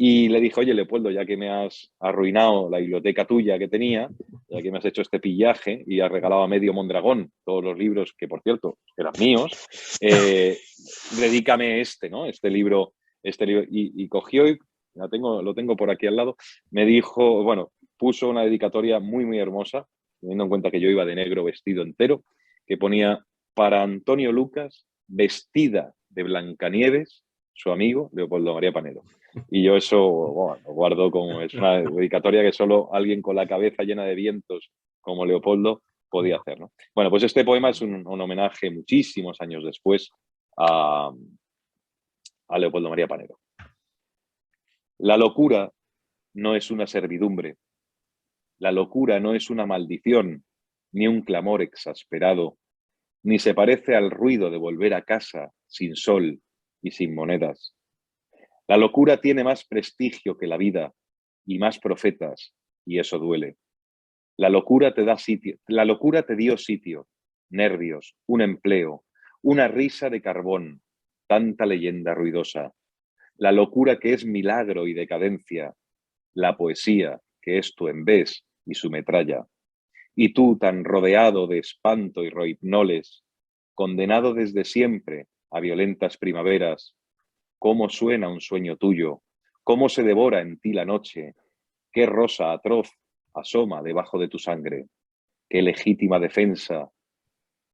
y le dije, oye, Leopoldo, ya que me has arruinado la biblioteca tuya que tenía, ya que me has hecho este pillaje y has regalado a medio Mondragón todos los libros, que por cierto eran míos, dedícame ¿no? Este libro. Y cogió, y lo tengo por aquí al lado, me dijo, bueno, puso una dedicatoria muy, muy hermosa, teniendo en cuenta que yo iba de negro vestido entero, que ponía para Antonio Lucas, vestida de Blancanieves, su amigo Leopoldo María Panero. Y yo eso bueno, lo guardo como es una dedicatoria que solo alguien con la cabeza llena de vientos como Leopoldo podía hacer, ¿no? Bueno, pues este poema es un homenaje muchísimos años después a Leopoldo María Panero. La locura no es una servidumbre. La locura no es una maldición, ni un clamor exasperado, ni se parece al ruido de volver a casa sin sol y sin monedas. La locura tiene más prestigio que la vida y más profetas, y eso duele. La locura te dio sitio, nervios, un empleo, una risa de carbón, tanta leyenda ruidosa. La locura que es milagro y decadencia, la poesía que es tu envés y su metralla. Y tú, tan rodeado de espanto y roipnoles, condenado desde siempre a violentas primaveras, cómo suena un sueño tuyo, cómo se devora en ti la noche, qué rosa atroz asoma debajo de tu sangre, qué legítima defensa.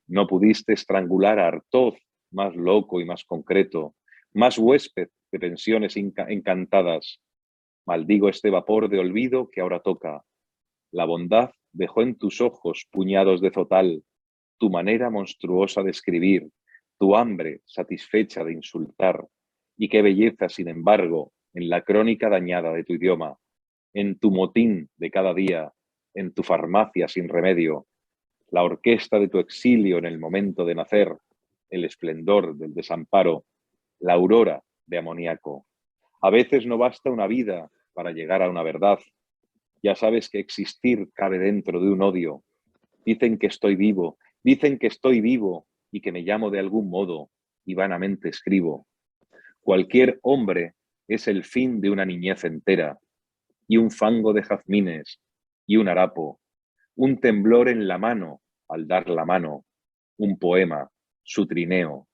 No pudiste estrangular a Artoz, más loco y más concreto, más huésped de pensiones encantadas. Maldigo este vapor de olvido que ahora toca. La bondad dejó en tus ojos puñados de zotal, tu manera monstruosa de escribir, tu hambre satisfecha de insultar, y qué belleza, sin embargo, en la crónica dañada de tu idioma, en tu motín de cada día, en tu farmacia sin remedio, la orquesta de tu exilio en el momento de nacer, el esplendor del desamparo, la aurora de amoníaco. A veces no basta una vida para llegar a una verdad. Ya sabes que existir cabe dentro de un odio. Dicen que estoy vivo y que me llamo de algún modo y vanamente escribo. Cualquier hombre es el fin de una niñez entera, y un fango de jazmines, y un harapo, un temblor en la mano al dar la mano, un poema, su trineo,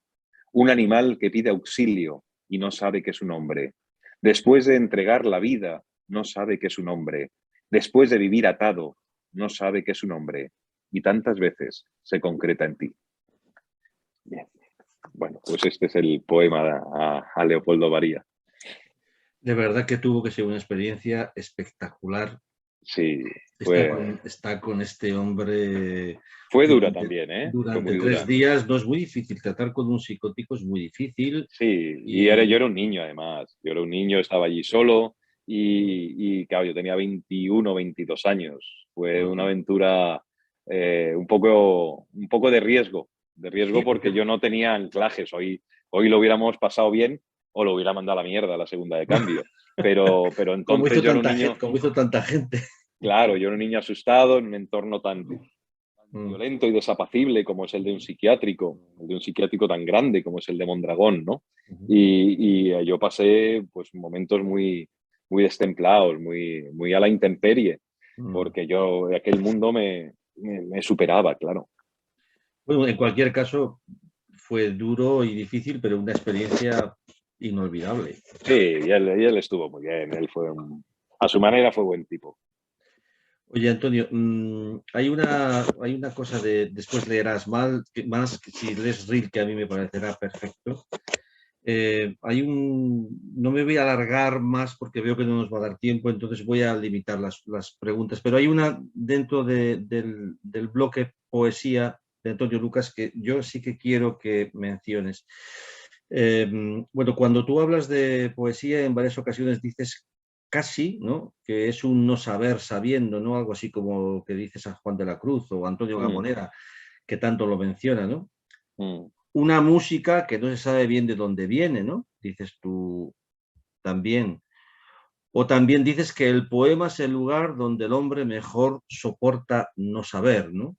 un animal que pide auxilio y no sabe que es un hombre. Después de entregar la vida, no sabe que es un hombre. Después de vivir atado, no sabe que es un hombre. Y tantas veces se concreta en ti. Bien. Bueno, pues este es el poema a Leopoldo María. De verdad que tuvo que ser una experiencia espectacular. Sí, está con este hombre. Fue dura también, ¿eh? Durante 3 días. No es muy difícil. Tratar con un psicótico es muy difícil. Sí, y yo era un niño además. Yo era un niño, estaba allí solo y claro, yo tenía 21, 22 años. Fue una aventura un poco de riesgo porque yo no tenía anclajes. Hoy lo hubiéramos pasado bien o lo hubiera mandado a la mierda a la segunda de cambio. Pero entonces yo era un niño... Como hizo tanta gente. Claro, yo era un niño asustado en un entorno tan violento y desapacible como es el de un psiquiátrico tan grande como es el de Mondragón, ¿no? Y yo pasé pues momentos muy, muy destemplados, muy a la intemperie, porque aquel mundo me superaba, claro. Bueno, en cualquier caso, fue duro y difícil, pero una experiencia inolvidable. Sí, y él estuvo muy bien, a su manera fue buen tipo. Oye, Antonio, hay una cosa después leerás más que si lees Rilke, a mí me parecerá perfecto. No me voy a alargar más porque veo que no nos va a dar tiempo, entonces voy a limitar las preguntas, pero hay una dentro del bloque poesía de Antonio Lucas que yo sí que quiero que menciones. Bueno, cuando tú hablas de poesía, en varias ocasiones dices casi, ¿no? Que es un no saber sabiendo, ¿no? Algo así como que dice San Juan de la Cruz o Antonio Mm, Gamonera, que tanto lo menciona, ¿no? mm. Una música que no se sabe bien de dónde viene, ¿no? Dices tú también. O también dices que el poema es el lugar donde el hombre mejor soporta no saber, ¿no?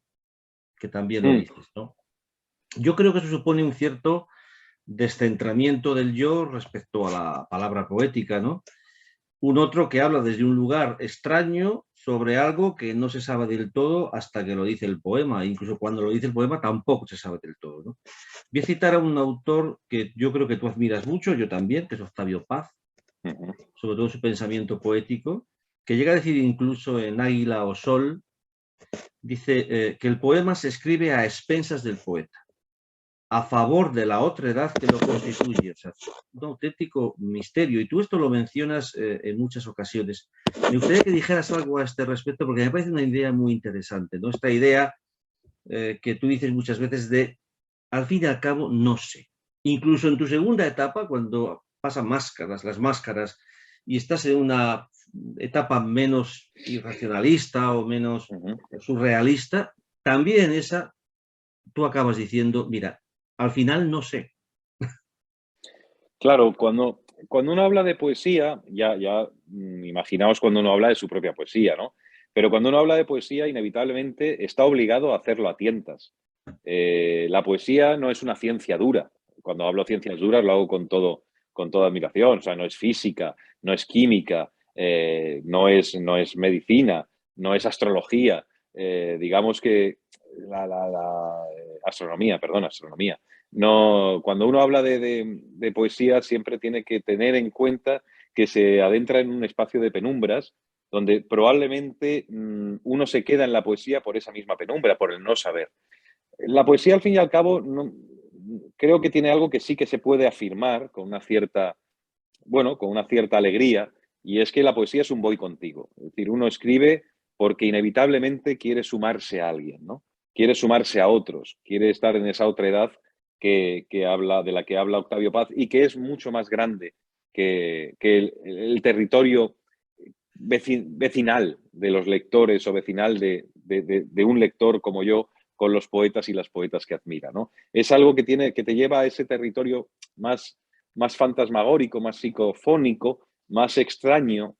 Que también lo Mm. dices, ¿no? Yo creo que eso supone un cierto descentramiento del yo respecto a la palabra poética, ¿no? Un otro que habla desde un lugar extraño sobre algo que no se sabe del todo hasta que lo dice el poema. Incluso cuando lo dice el poema tampoco se sabe del todo, ¿no? Voy a citar a un autor que yo creo que tú admiras mucho, yo también, que es Octavio Paz, Ujú. sobre todo su pensamiento poético, que llega a decir incluso en Águila o Sol, dice que el poema se escribe a expensas del poeta, a favor de la otredad que lo constituye. O sea, un auténtico misterio. Y tú esto lo mencionas en muchas ocasiones. Me gustaría que dijeras algo a este respecto, porque me parece una idea muy interesante, ¿no? Esta idea que tú dices muchas veces de, al fin y al cabo, no sé. Incluso en tu segunda etapa, cuando pasan máscaras, las máscaras, y estás en una etapa menos irracionalista o menos Ujú. surrealista, también en esa tú acabas diciendo, mira, al final no sé. Claro, cuando uno habla de poesía, imaginaos cuando uno habla de su propia poesía, ¿no? Pero cuando uno habla de poesía, inevitablemente está obligado a hacerlo a tientas. La poesía no es una ciencia dura. Cuando hablo de ciencias duras lo hago con toda admiración. O sea, no es física, no es química, no es medicina, no es astrología. Digamos que astronomía, perdón, astronomía. No, cuando uno habla de poesía siempre tiene que tener en cuenta que se adentra en un espacio de penumbras donde probablemente uno se queda en la poesía por esa misma penumbra, por el no saber. La poesía, al fin y al cabo, creo que tiene algo que sí que se puede afirmar con una cierta, bueno, con una cierta alegría, y es que la poesía es un voy contigo. Es decir, uno escribe porque inevitablemente quiere sumarse a alguien, ¿no? Quiere sumarse a otros, quiere estar en esa otra edad de la que habla Octavio Paz y que es mucho más grande que el territorio vecinal de los lectores o vecinal de un lector como yo con los poetas y las poetas que admira, ¿no? Es algo que te lleva a ese territorio más fantasmagórico, más psicofónico, más extraño,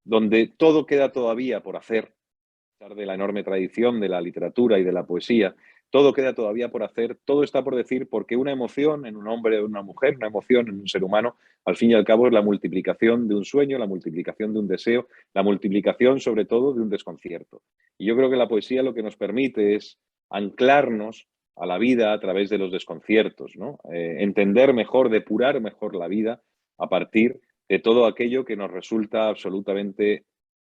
donde todo queda todavía por hacer, a pesar de la enorme tradición de la literatura y de la poesía, todo queda todavía por hacer, todo está por decir, porque una emoción en un hombre o una mujer, una emoción en un ser humano, al fin y al cabo es la multiplicación de un sueño, la multiplicación de un deseo, la multiplicación sobre todo de un desconcierto. Y yo creo que la poesía lo que nos permite es anclarnos a la vida a través de los desconciertos, ¿no? Entender mejor, depurar mejor la vida a partir de todo aquello que nos resulta absolutamente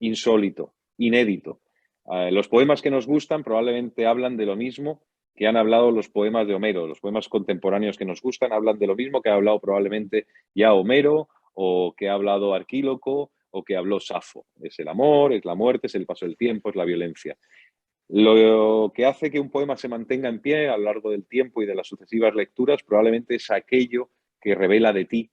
insólito, inédito. Los poemas que nos gustan probablemente hablan de lo mismo que han hablado los poemas de Homero. Los poemas contemporáneos que nos gustan hablan de lo mismo que ha hablado probablemente ya Homero o que ha hablado Arquíloco o que habló Safo. Es el amor, es la muerte, es el paso del tiempo, es la violencia. Lo que hace que un poema se mantenga en pie a lo largo del tiempo y de las sucesivas lecturas probablemente es aquello que revela de ti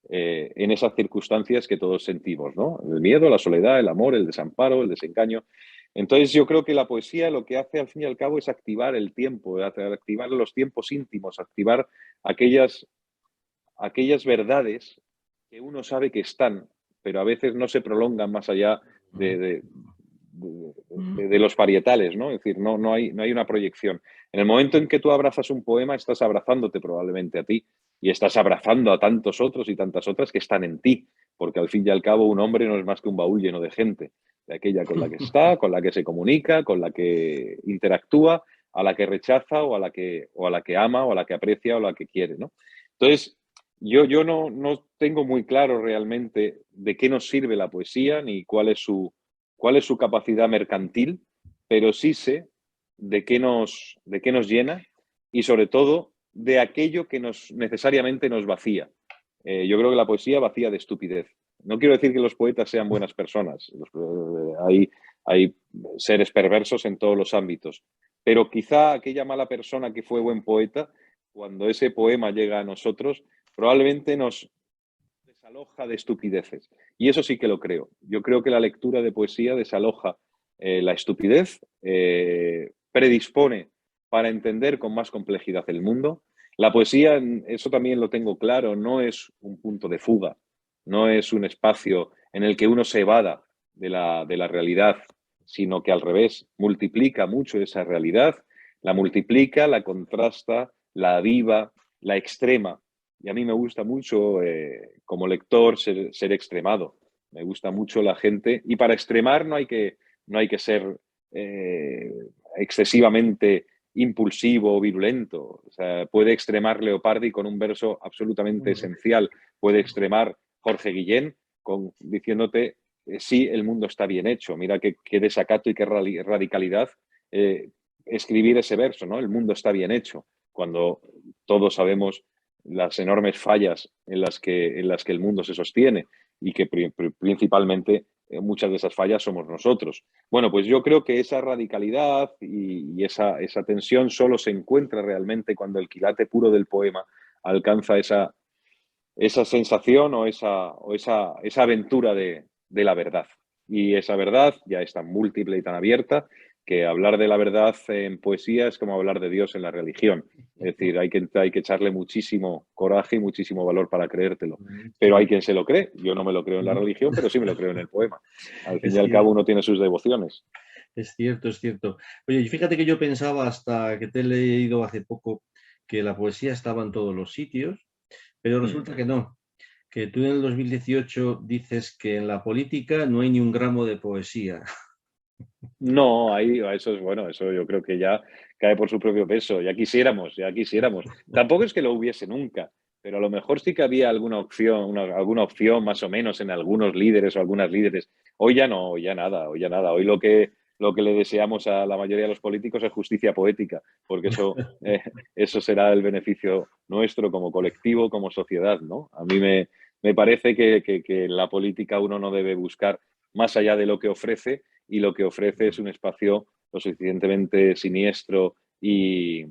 en esas circunstancias que todos sentimos, ¿no? El miedo, la soledad, el amor, el desamparo, el desengaño. Entonces yo creo que la poesía lo que hace al fin y al cabo es activar el tiempo, activar los tiempos íntimos, activar aquellas verdades que uno sabe que están, pero a veces no se prolongan más allá de los parietales, ¿no? Es decir, no hay una proyección. En el momento en que tú abrazas un poema, estás abrazándote probablemente a ti y estás abrazando a tantos otros y tantas otras que están en ti, porque al fin y al cabo un hombre no es más que un baúl lleno de gente, de aquella con la que está, con la que se comunica, con la que interactúa, a la que rechaza o a la que ama o a la que aprecia o a la que quiere, ¿no? Entonces, yo no tengo muy claro realmente de qué nos sirve la poesía ni cuál es su capacidad mercantil, pero sí sé de qué nos llena y sobre todo de aquello que necesariamente nos vacía. Yo creo que la poesía vacía de estupidez. No quiero decir que los poetas sean buenas personas, hay seres perversos en todos los ámbitos, pero quizá aquella mala persona que fue buen poeta, cuando ese poema llega a nosotros, probablemente nos desaloja de estupideces. Y eso sí que lo creo. Yo creo que la lectura de poesía desaloja la estupidez, predispone para entender con más complejidad el mundo. La poesía, eso también lo tengo claro, no es un punto de fuga, no es un espacio en el que uno se evada de la realidad, sino que al revés, multiplica mucho esa realidad, la multiplica, la contrasta, la aviva, la extrema. Y a mí me gusta mucho, como lector, ser extremado. Me gusta mucho la gente. Y para extremar no hay que ser eh, excesivamente impulsivo o virulento. O sea, puede extremar Leopardi con un verso absolutamente esencial. Puede extremar Jorge Guillén diciéndote, sí, el mundo está bien hecho. Mira qué desacato y qué radicalidad escribir ese verso, ¿no? El mundo está bien hecho, cuando todos sabemos las enormes fallas en las que el mundo se sostiene y que principalmente muchas de esas fallas somos nosotros. Bueno, pues yo creo que esa radicalidad y esa tensión solo se encuentra realmente cuando el quilate puro del poema alcanza esa sensación o esa aventura de la verdad. Y esa verdad ya es tan múltiple y tan abierta que hablar de la verdad en poesía es como hablar de Dios en la religión. Es decir, hay que echarle muchísimo coraje y muchísimo valor para creértelo. Pero Sí. hay quien se lo cree. Yo no me lo creo en la religión, pero sí me lo creo en el poema. Al fin Es y al cabo cierto, uno tiene sus devociones. es cierto, es cierto. Oye, y fíjate que yo pensaba hasta que te he leído hace poco que la poesía estaba en todos los sitios, pero Mm. resulta que no, que tú en el 2018 dices que en la política no hay ni un gramo de poesía. No, ahí, eso es bueno, eso yo creo que ya cae por su propio peso. Ya quisiéramos, ya quisiéramos. Tampoco es que lo hubiese nunca, pero a lo mejor sí que había alguna opción, alguna opción más o menos en algunos líderes o algunas líderes. Hoy ya no, hoy ya nada, hoy ya nada. Hoy lo que le deseamos a la mayoría de los políticos es justicia poética, porque eso será el beneficio nuestro como colectivo, como sociedad, ¿no? A mí me parece que en la política uno no debe buscar más allá de lo que ofrece, y lo que ofrece es un espacio lo suficientemente siniestro y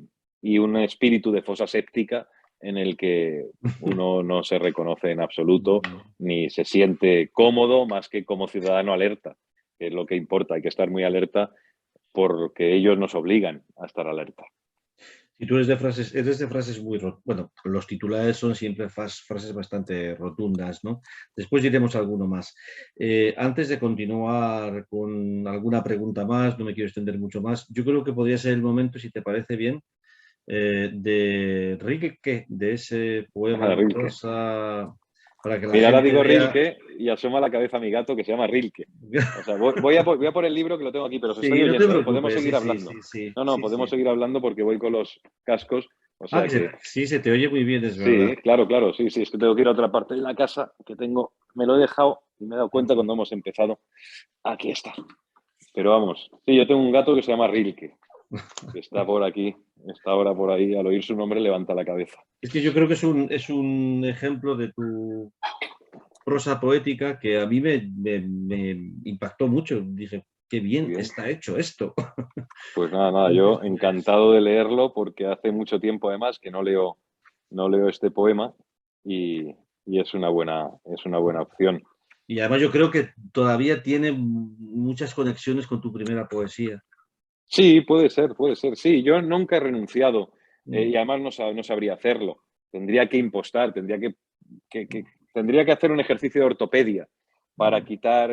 un espíritu de fosa séptica en el que uno no se reconoce en absoluto ni se siente cómodo más que como ciudadano alerta, que es lo que importa. Hay que estar muy alerta porque ellos nos obligan a estar alerta. Y tú eres de frases bueno, los titulares son siempre frases bastante rotundas, ¿no? Después diremos alguno más. Antes de continuar con alguna pregunta más, no me quiero extender mucho más, yo creo que podría ser el momento, si te parece bien, de Rilke, de ese poema en Rilke. prosa, para que la Mira, ahora gente digo vea. Rilke y asoma la cabeza mi gato que se llama Rilke. O sea, voy a por el libro que lo tengo aquí, pero os estoy Sí, no te oyendo, ¿eh? Podemos preocupes, sí, seguir sí, hablando. sí, sí, No, no, sí, podemos sí. seguir hablando porque voy con los cascos. O sea que Sí, se te oye muy bien, es verdad. sí, claro, claro, sí, sí, es que tengo que ir a otra parte de la casa que tengo, me lo he dejado y me he dado cuenta cuando hemos empezado. Aquí está. Pero vamos, sí, yo tengo un gato que se llama Rilke, que está por aquí, está ahora por ahí, al oír su nombre levanta la cabeza. Es que yo creo que es un ejemplo de tu prosa poética que a mí me impactó mucho. Dije, qué Muy bien bien. está hecho esto. Pues nada, nada, yo encantado de leerlo porque hace mucho tiempo además que no leo este poema y, y es una buena opción. Y además yo creo que todavía tiene muchas conexiones con tu primera poesía. Sí, puede ser, sí, yo nunca he renunciado Mm. y además no sabría hacerlo. Tendría que impostar, tendría que hacer un ejercicio de ortopedia para quitar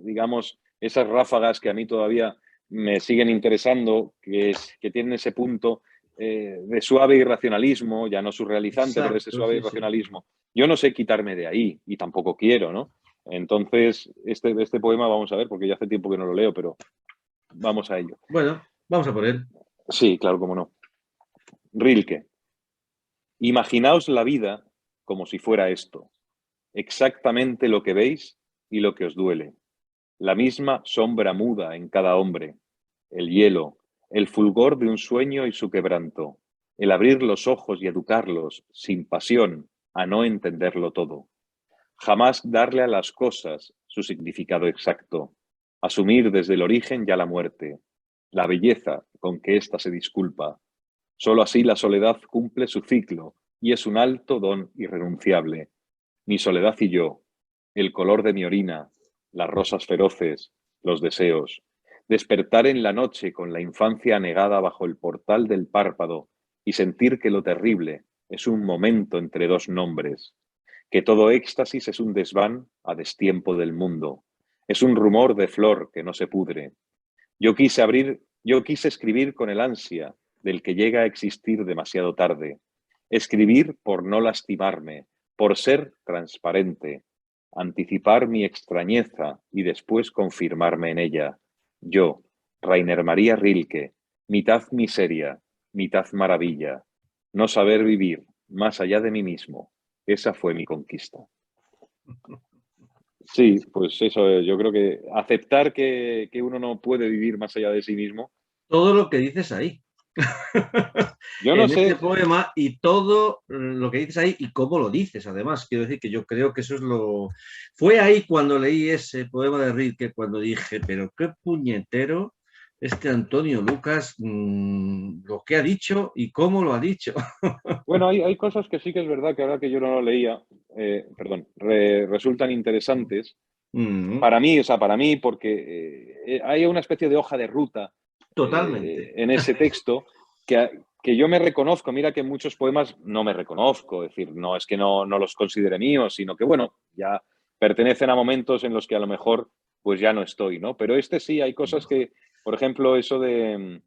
digamos, esas ráfagas que a mí todavía me siguen interesando, que tienen ese punto de suave irracionalismo, ya no surrealizante, pero de ese Exacto, suave sí, sí. irracionalismo. Yo no sé quitarme de ahí y tampoco quiero, ¿no? Entonces, este poema vamos a ver, porque ya hace tiempo que no lo leo, pero vamos a ello. Bueno, vamos a por él. Sí, claro, cómo no. Rilke. Imaginaos la vida como si fuera esto, exactamente lo que veis y lo que os duele, la misma sombra muda en cada hombre, el hielo, el fulgor de un sueño y su quebranto, el abrir los ojos y educarlos sin pasión a no entenderlo todo, jamás darle a las cosas su significado exacto, asumir desde el origen ya la muerte, la belleza con que ésta se disculpa. Solo así la soledad cumple su ciclo y es un alto don irrenunciable. mi soledad y yo, el color de mi orina, las rosas feroces, los deseos, despertar en la noche con la infancia anegada bajo el portal del párpado y sentir que lo terrible es un momento entre dos nombres, que todo éxtasis es un desván a destiempo del mundo, es un rumor de flor que no se pudre. Yo quise escribir con el ansia del que llega a existir demasiado tarde, escribir por no lastimarme, por ser transparente, anticipar mi extrañeza y después confirmarme en ella. Yo, Rainer María Rilke, mitad miseria, mitad maravilla, no saber vivir más allá de mí mismo, esa fue mi conquista. Sí, pues eso, yo creo que aceptar que uno no puede vivir más allá de sí mismo. Todo lo que dices ahí. Yo no En sé. este poema y todo lo que dices ahí y cómo lo dices, además. Quiero decir que yo creo que eso es lo... Fue ahí cuando leí ese poema de Rilke, cuando dije, pero qué puñetero este Antonio Lucas, lo que ha dicho y cómo lo ha dicho. Bueno, hay cosas que sí que es verdad que ahora que yo no lo leía, resultan interesantes. Mm, Para mí, o sea, para mí, porque hay una especie de hoja de ruta totalmente. en ese texto que yo me reconozco. Mira que en muchos poemas no me reconozco, es decir, no es que no los considere míos, sino que, bueno, ya pertenecen a momentos en los que a lo mejor pues ya no estoy, ¿no? Pero este sí, hay cosas que, por ejemplo, eso de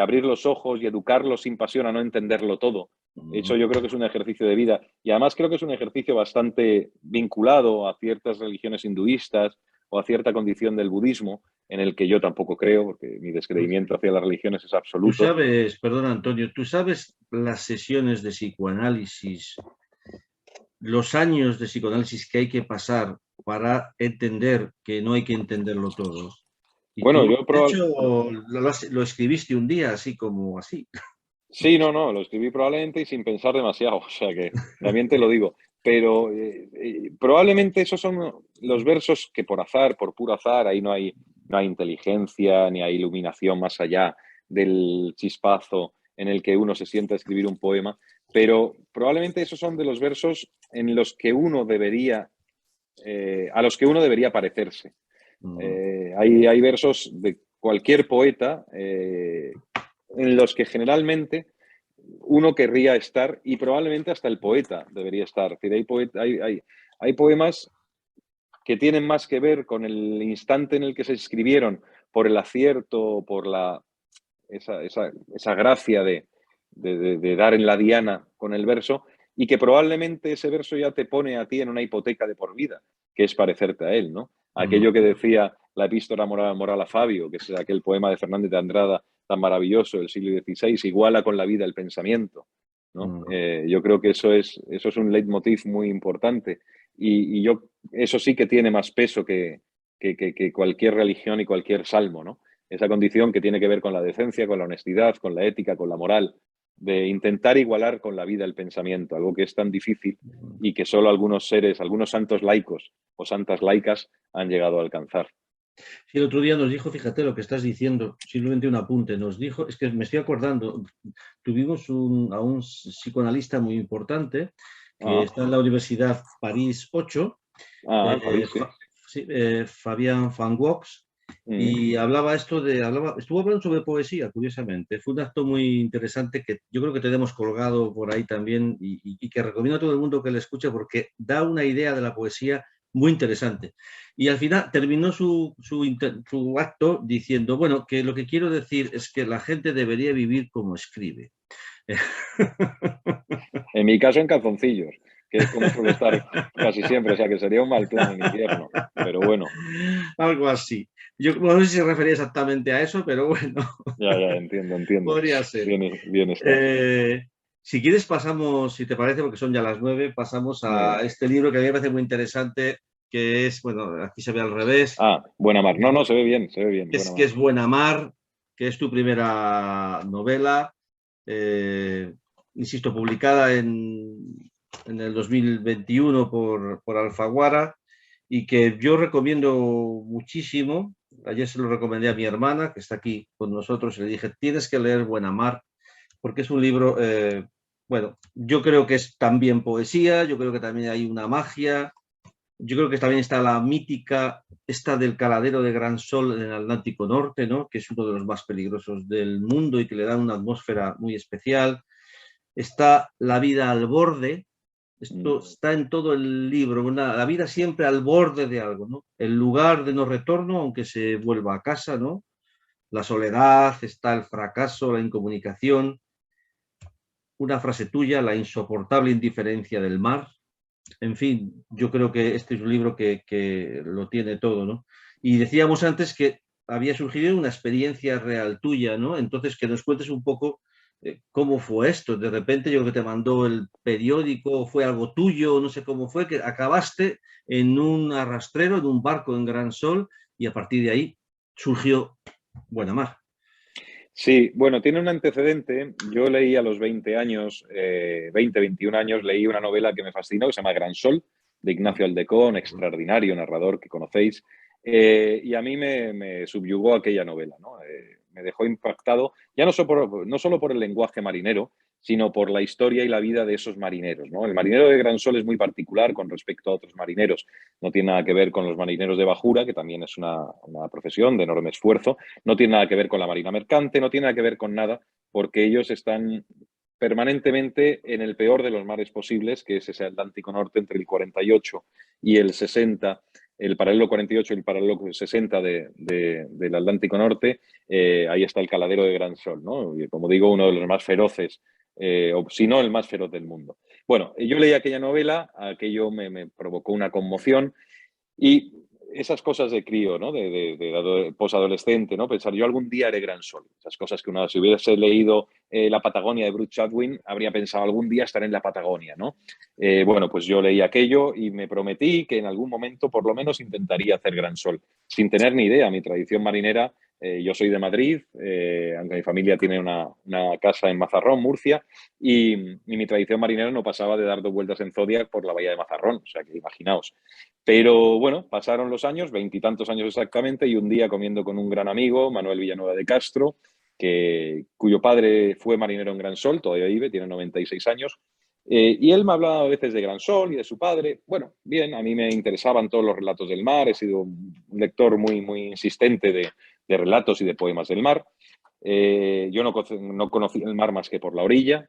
abrir los ojos y educarlos sin pasión a no entenderlo todo. Eso yo creo que es un ejercicio de vida. Y además creo que es un ejercicio bastante vinculado a ciertas religiones hinduistas o a cierta condición del budismo, en el que yo tampoco creo, porque mi descreimiento hacia las religiones es Tú absoluto. sabes, perdón Antonio, tú sabes las sesiones de psicoanálisis, los años de psicoanálisis que hay que pasar para entender que no hay que entenderlo todo. Y Bueno, tú, yo de hecho, lo escribiste un día así como así. sí, no, lo escribí probablemente y sin pensar demasiado, o sea que también te lo digo. Pero probablemente esos son los versos que por azar, por puro azar, ahí no hay inteligencia ni hay iluminación más allá del chispazo en el que uno se sienta a escribir un poema, pero probablemente esos son de los versos en los que uno debería, a los que uno debería parecerse. Hay versos de cualquier poeta en los que generalmente uno querría estar y probablemente hasta el poeta debería estar. Es decir, hay poemas que tienen más que ver con el instante en el que se escribieron, por el acierto, por esa gracia de dar en la diana con el verso, y que probablemente ese verso ya te pone a ti en una hipoteca de por vida, que es parecerte a él, ¿no? Aquello que decía la epístola moral a Fabio, que es aquel poema de Fernández de Andrada tan maravilloso del siglo XVI, iguala con la vida el pensamiento, ¿no? Yo creo que eso es un leitmotiv muy importante y eso sí que tiene más peso que cualquier religión y cualquier salmo, ¿no? Esa condición que tiene que ver con la decencia, con la honestidad, con la ética, con la moral, de intentar igualar con la vida el pensamiento, algo que es tan difícil y que solo algunos seres, algunos santos laicos o santas laicas han llegado a alcanzar. Sí, el otro día nos dijo, fíjate lo que estás diciendo, simplemente un apunte, nos dijo, es que me estoy acordando, tuvimos a un psicoanalista muy importante que está en la Universidad París 8, En París, sí. sí, Fabián Van Wox, y estuvo hablando sobre poesía, curiosamente. Fue un acto muy interesante que yo creo que tenemos colgado por ahí también y que recomiendo a todo el mundo que le escuche porque da una idea de la poesía muy interesante. Y al final terminó su acto diciendo, bueno, que lo que quiero decir es que la gente debería vivir como escribe. En mi caso, en calzoncillos, que es como suele estar casi siempre, o sea que sería un mal plan en invierno, pero bueno. Algo así. Yo no sé si se refería exactamente a eso, pero bueno, Ya, entiendo. podría ser. Bien está. Si quieres pasamos, si te parece, porque son ya las 9, pasamos Muy a bien. este libro que a mí me parece muy interesante, que es, bueno, aquí se ve al revés, Buena mar. No, se ve bien, Buena que mar. es Buena Mar, que es tu primera novela, insisto, publicada en el 2021 por Alfaguara y que yo recomiendo muchísimo. Ayer se lo recomendé a mi hermana, que está aquí con nosotros, y le dije, tienes que leer Buena Mar, porque es un libro bueno, yo creo que es también poesía, yo creo que también hay una magia, yo creo que también está la mítica, esta del caladero de Gran Sol en el Atlántico Norte, ¿no? Que es uno de los más peligrosos del mundo y que le da una atmósfera muy especial. Está la vida al borde, esto está en todo el libro, la vida siempre al borde de algo, ¿no? El lugar de no retorno, aunque se vuelva a casa, ¿no? La soledad, está el fracaso, la incomunicación. Una frase tuya, la insoportable indiferencia del mar. En fin, yo creo que este es un libro que lo tiene todo, ¿no? Y decíamos antes que había surgido una experiencia real tuya, ¿no? Entonces, que nos cuentes un poco cómo fue esto. De repente yo creo que te mandó el periódico, fue algo tuyo, no sé cómo fue, que acabaste en un arrastrero, en un barco en Gran Sol, y a partir de ahí surgió Buena Mar. Sí, bueno, tiene un antecedente. Yo leí a los 20 años, 20, 21 años, leí una novela que me fascinó, que se llama Gran Sol, de Ignacio Aldecón, extraordinario narrador que conocéis. Y a mí me subyugó aquella novela, ¿no? Me dejó impactado, ya no solo por el lenguaje marinero, sino por la historia y la vida de esos marineros, ¿no? El marinero de Gran Sol es muy particular con respecto a otros marineros. No tiene nada que ver con los marineros de bajura, que también es una profesión de enorme esfuerzo. No tiene nada que ver con la marina mercante, no tiene nada que ver con nada, porque ellos están permanentemente en el peor de los mares posibles, que es ese Atlántico Norte entre el 48 y el 60, el paralelo 48 y el paralelo 60 del Atlántico Norte. Ahí está el caladero de Gran Sol, ¿no? Y, como digo, uno de los más feroces, o si no el más feroz del mundo. Bueno, yo leí aquella novela, aquello me provocó una conmoción y esas cosas de crío, ¿no? De posadolescente, ¿no? Pensar, yo algún día haré Gran Sol. Esas cosas que uno, si hubiese leído La Patagonia de Bruce Chatwin, habría pensado, algún día estaré en la Patagonia, ¿no? Bueno, pues yo leí aquello y me prometí que en algún momento por lo menos intentaría hacer Gran Sol, sin tener ni idea. Mi tradición marinera, yo soy de Madrid, aunque mi familia tiene una casa en Mazarrón, Murcia, y mi tradición marinera no pasaba de dar 2 vueltas en Zodiac por la bahía de Mazarrón, o sea que imaginaos. Pero bueno, pasaron los años, 20 y tantos años exactamente, y un día comiendo con un gran amigo, Manuel Villanueva de Castro, cuyo padre fue marinero en Gran Sol, todavía vive, tiene 96 años, y él me hablaba a veces de Gran Sol y de su padre. Bueno, bien, a mí me interesaban todos los relatos del mar, he sido un lector muy, muy insistente de relatos y de poemas del mar. Yo no conocí el mar más que por la orilla,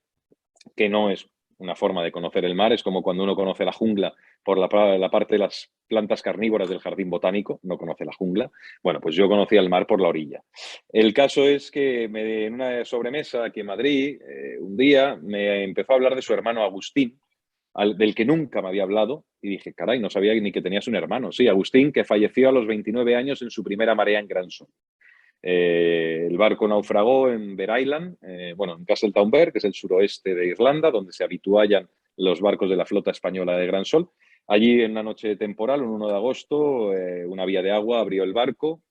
que no es una forma de conocer el mar, es como cuando uno conoce la jungla por la parte de las plantas carnívoras del jardín botánico, no conoce la jungla. Bueno, pues yo conocía el mar por la orilla. El caso es que en una sobremesa aquí en Madrid, un día me empezó a hablar de su hermano Agustín, del que nunca me había hablado, y dije, caray, no sabía ni que tenías un hermano. Sí, Agustín, que falleció a los 29 años en su primera marea en Gran Son. El barco naufragó en Bear Island, bueno, en Castletownbere, que es el suroeste de Irlanda, donde se habituallan los barcos de la flota española de Gran Sol. Allí, en una noche temporal, un 1 de agosto, una vía de agua abrió el barco.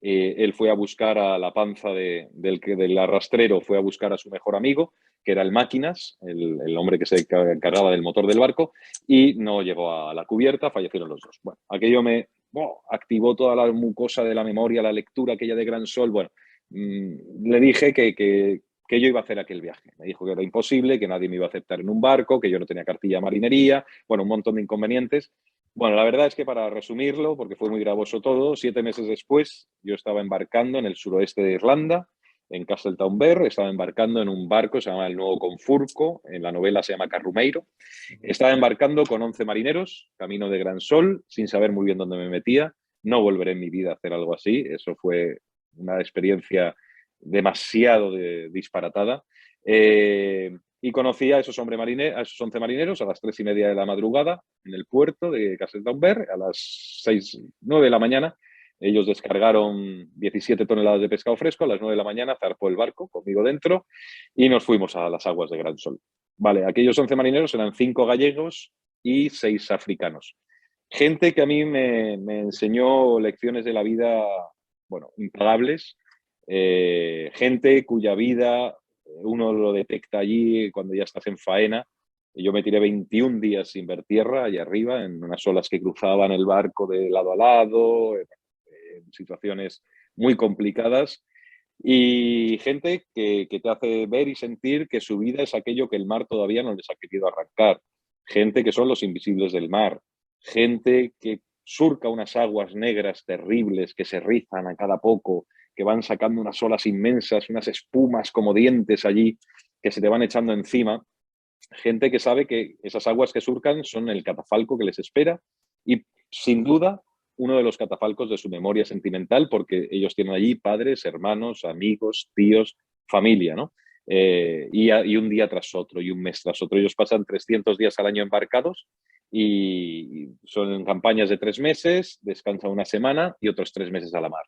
Él fue a buscar a la panza del arrastrero, fue a buscar a su mejor amigo, que era el Máquinas, el hombre que se encargaba del motor del barco, y no llegó a la cubierta, fallecieron los dos. Bueno, aquello activó toda la mucosa de la memoria, la lectura aquella de Gran Sol. Bueno, le dije que yo iba a hacer aquel viaje. Me dijo que era imposible, que nadie me iba a aceptar en un barco, que yo no tenía cartilla de marinería, bueno, un montón de inconvenientes. Bueno, la verdad es que, para resumirlo, porque fue muy gravoso todo, 7 meses después yo estaba embarcando en el suroeste de Irlanda, en Castletownbere, estaba embarcando en un barco, se llama el Nuevo Confurco, en la novela se llama Carrumeiro. Estaba embarcando con 11 marineros, camino de Gran Sol, sin saber muy bien dónde me metía. No volveré en mi vida a hacer algo así, eso fue una experiencia demasiado disparatada. Y conocí a esos 11 marineros a las 3:30 de la madrugada en el puerto de Castletownbere, a las 9 de la mañana. Ellos descargaron 17 toneladas de pescado fresco, a las 9 de la mañana zarpó el barco conmigo dentro y nos fuimos a las aguas de Gran Sol. Vale, aquellos 11 marineros eran 5 gallegos y 6 africanos. Gente que a mí me enseñó lecciones de la vida, bueno, impagables. Gente cuya vida uno lo detecta allí cuando ya estás en faena. Yo me tiré 21 días sin ver tierra allá arriba, en unas olas que cruzaban el barco de lado a lado, en situaciones muy complicadas. Y gente que te hace ver y sentir que su vida es aquello que el mar todavía no les ha querido arrancar. Gente que son los invisibles del mar. Gente que surca unas aguas negras terribles que se rizan a cada poco, que van sacando unas olas inmensas, unas espumas como dientes allí que se te van echando encima. Gente que sabe que esas aguas que surcan son el catafalco que les espera y, sin duda, uno de los catafalcos de su memoria sentimental, porque ellos tienen allí padres, hermanos, amigos, tíos, familia, ¿no? Y un día tras otro, y un mes tras otro. Ellos pasan 300 días al año embarcados y son campañas de 3 meses, descansan una semana y otros 3 meses a la mar.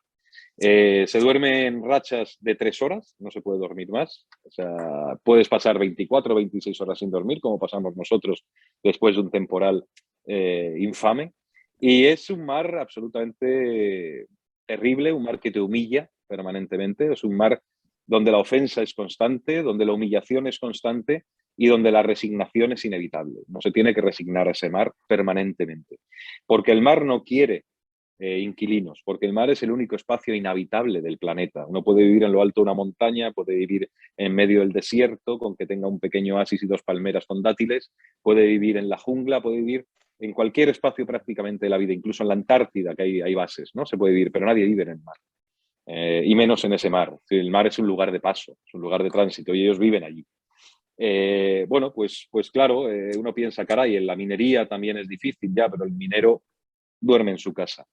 Se duerme en rachas de 3 horas, no se puede dormir más. O sea, puedes pasar 24 o 26 horas sin dormir, como pasamos nosotros después de un temporal infame. Y es un mar absolutamente terrible, un mar que te humilla permanentemente. Es un mar donde la ofensa es constante, donde la humillación es constante y donde la resignación es inevitable. No se tiene que resignar a ese mar permanentemente. Porque el mar no quiere inquilinos, porque el mar es el único espacio inhabitable del planeta. Uno puede vivir en lo alto de una montaña, puede vivir en medio del desierto, con que tenga un pequeño oasis y 2 palmeras con dátiles, puede vivir en la jungla, puede vivir en cualquier espacio prácticamente de la vida, incluso en la Antártida, que hay bases, ¿no? Se puede vivir, pero nadie vive en el mar. Y menos en ese mar. El mar es un lugar de paso, es un lugar de tránsito y ellos viven allí. Bueno, pues claro, uno piensa, caray, en la minería también es difícil ya, pero el minero duerme en su casa.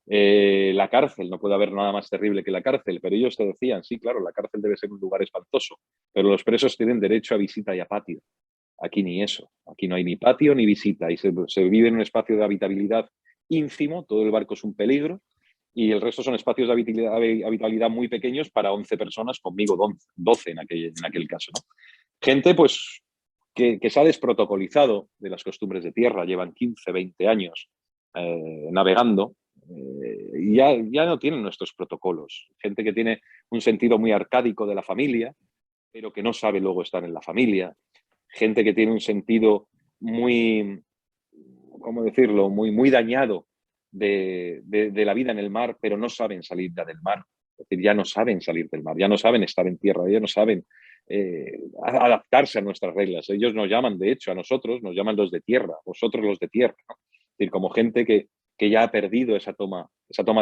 La cárcel, no puede haber nada más terrible que la cárcel, pero ellos te decían, sí, claro, la cárcel debe ser un lugar espantoso, pero los presos tienen derecho a visita y a patio. Aquí ni eso, aquí no hay ni patio ni visita y se vive en un espacio de habitabilidad ínfimo, todo el barco es un peligro y el resto son espacios de habitabilidad muy pequeños para 11 personas, conmigo 12 en aquel caso, ¿no? Gente pues que se ha desprotocolizado de las costumbres de tierra, llevan 15, 20 años navegando y ya no tienen nuestros protocolos. Gente que tiene un sentido muy arcádico de la familia, pero que no sabe luego estar en la familia. Gente que tiene un sentido muy, ¿cómo decirlo?, muy dañado de la vida en el mar, pero no saben salir ya del mar. Es decir, ya no saben salir del mar, ya no saben estar en tierra, ya no saben adaptarse a nuestras reglas. Ellos nos llaman, de hecho, a nosotros, nos llaman los de tierra, vosotros los de tierra, ¿no? Es decir, como gente que ya ha perdido esa toma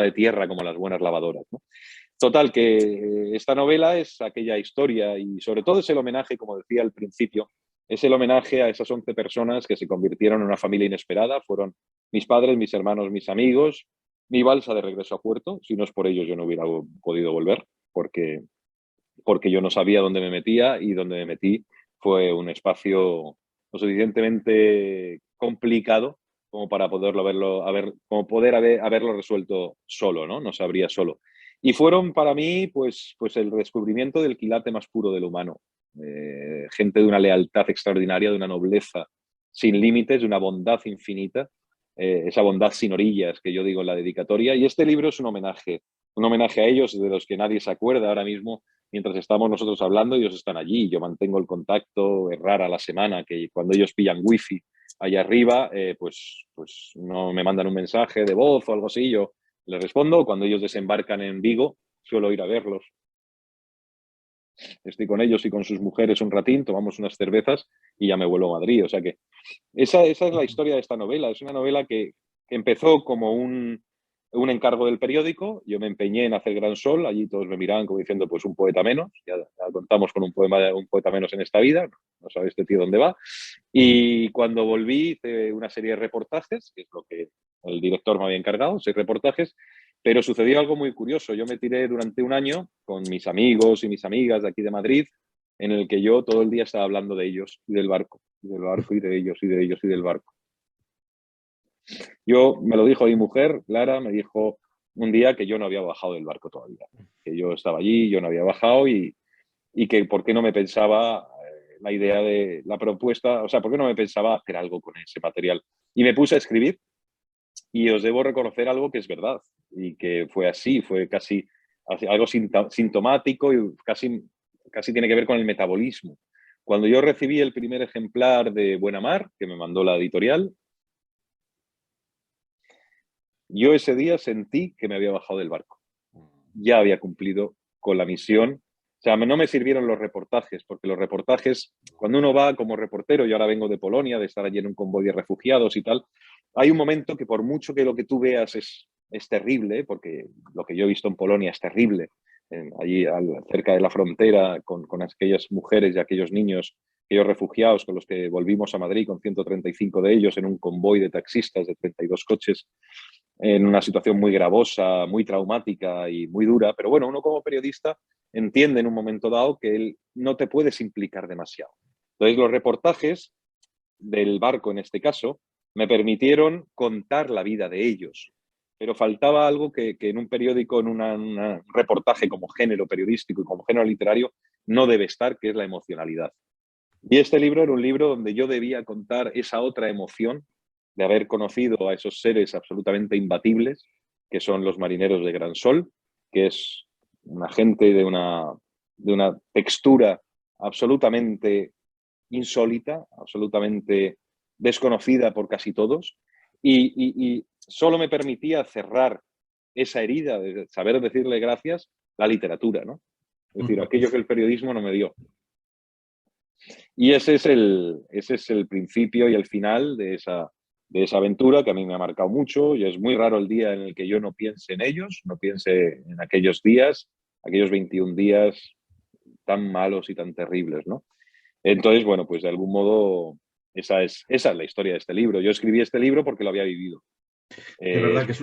de tierra como las buenas lavadoras, ¿no? Total, que esta novela es aquella historia y sobre todo es el homenaje, como decía al principio, es el homenaje a esas 11 personas que se convirtieron en una familia inesperada. Fueron mis padres, mis hermanos, mis amigos, mi balsa de regreso a puerto. Si no es por ellos yo no hubiera podido volver porque yo no sabía dónde me metía y donde me metí fue un espacio lo suficientemente complicado como para poderlo haberlo resuelto solo, ¿no? No sabría solo. Y fueron para mí, pues el descubrimiento del quilate más puro del humano. Gente de una lealtad extraordinaria, de una nobleza sin límites, de una bondad infinita, esa bondad sin orillas que yo digo en la dedicatoria. Y este libro es un homenaje a ellos, de los que nadie se acuerda ahora mismo. Mientras estamos nosotros hablando, ellos están allí. Yo mantengo el contacto, es rara la semana que cuando ellos pillan wifi allá arriba, pues no me mandan un mensaje de voz o algo así, yo les respondo. Cuando ellos desembarcan en Vigo, suelo ir a verlos. Estoy con ellos y con sus mujeres un ratín, tomamos unas cervezas y ya me vuelvo a Madrid. O sea que esa es la historia de esta novela. Es una novela que empezó como un encargo del periódico. Yo me empeñé en hacer Gran Sol. Allí todos me miraban como diciendo, pues un poeta menos. Ya contamos con un poeta menos en esta vida. No sabe este tío dónde va. Y cuando volví hice una serie de reportajes, que es lo que el director me había encargado, 6 reportajes. Pero sucedió algo muy curioso. Yo me tiré durante un año con mis amigos y mis amigas de aquí de Madrid, en el que yo todo el día estaba hablando de ellos y del barco y de ellos y de ellos y del barco. Yo, me lo dijo mi mujer, Clara, me dijo un día que yo no había bajado del barco todavía, que yo estaba allí, yo no había bajado y que por qué no me pensaba la idea de la propuesta, o sea, por qué no me pensaba hacer algo con ese material. Y me puse a escribir y os debo reconocer algo que es verdad y que fue así, fue casi algo sintomático y casi tiene que ver con el metabolismo. Cuando yo recibí el primer ejemplar de Buena Mar, que me mandó la editorial, yo ese día sentí que me había bajado del barco. Ya había cumplido con la misión. O sea, no me sirvieron los reportajes, porque los reportajes, cuando uno va como reportero, yo ahora vengo de Polonia, de estar allí en un convoy de refugiados y tal, hay un momento que por mucho que lo que tú veas es terrible, porque lo que yo he visto en Polonia es terrible, allí cerca de la frontera, con aquellas mujeres y aquellos niños, aquellos refugiados con los que volvimos a Madrid, con 135 de ellos, en un convoy de taxistas de 32 coches, en una situación muy gravosa, muy traumática y muy dura. Pero bueno, uno como periodista entiende en un momento dado que él no te puedes implicar demasiado. Entonces, los reportajes del barco, en este caso, me permitieron contar la vida de ellos. Pero faltaba algo que en un periódico, en un reportaje como género periodístico y como género literario, no debe estar, que es la emocionalidad. Y este libro era un libro donde yo debía contar esa otra emoción de haber conocido a esos seres absolutamente imbatibles, que son los marineros de Gran Sol, que es una gente de una textura absolutamente insólita, absolutamente desconocida por casi todos, y solo me permitía cerrar esa herida de saber decirle gracias la literatura, ¿no? Es decir, aquello que el periodismo no me dio. Y ese es el principio y el final de esa aventura que a mí me ha marcado mucho, y es muy raro el día en el que yo no piense en ellos, no piense en aquellos días, aquellos 21 días tan malos y tan terribles, ¿no? Entonces, bueno, pues de algún modo esa es la historia de este libro. Yo escribí este libro porque lo había vivido. De verdad que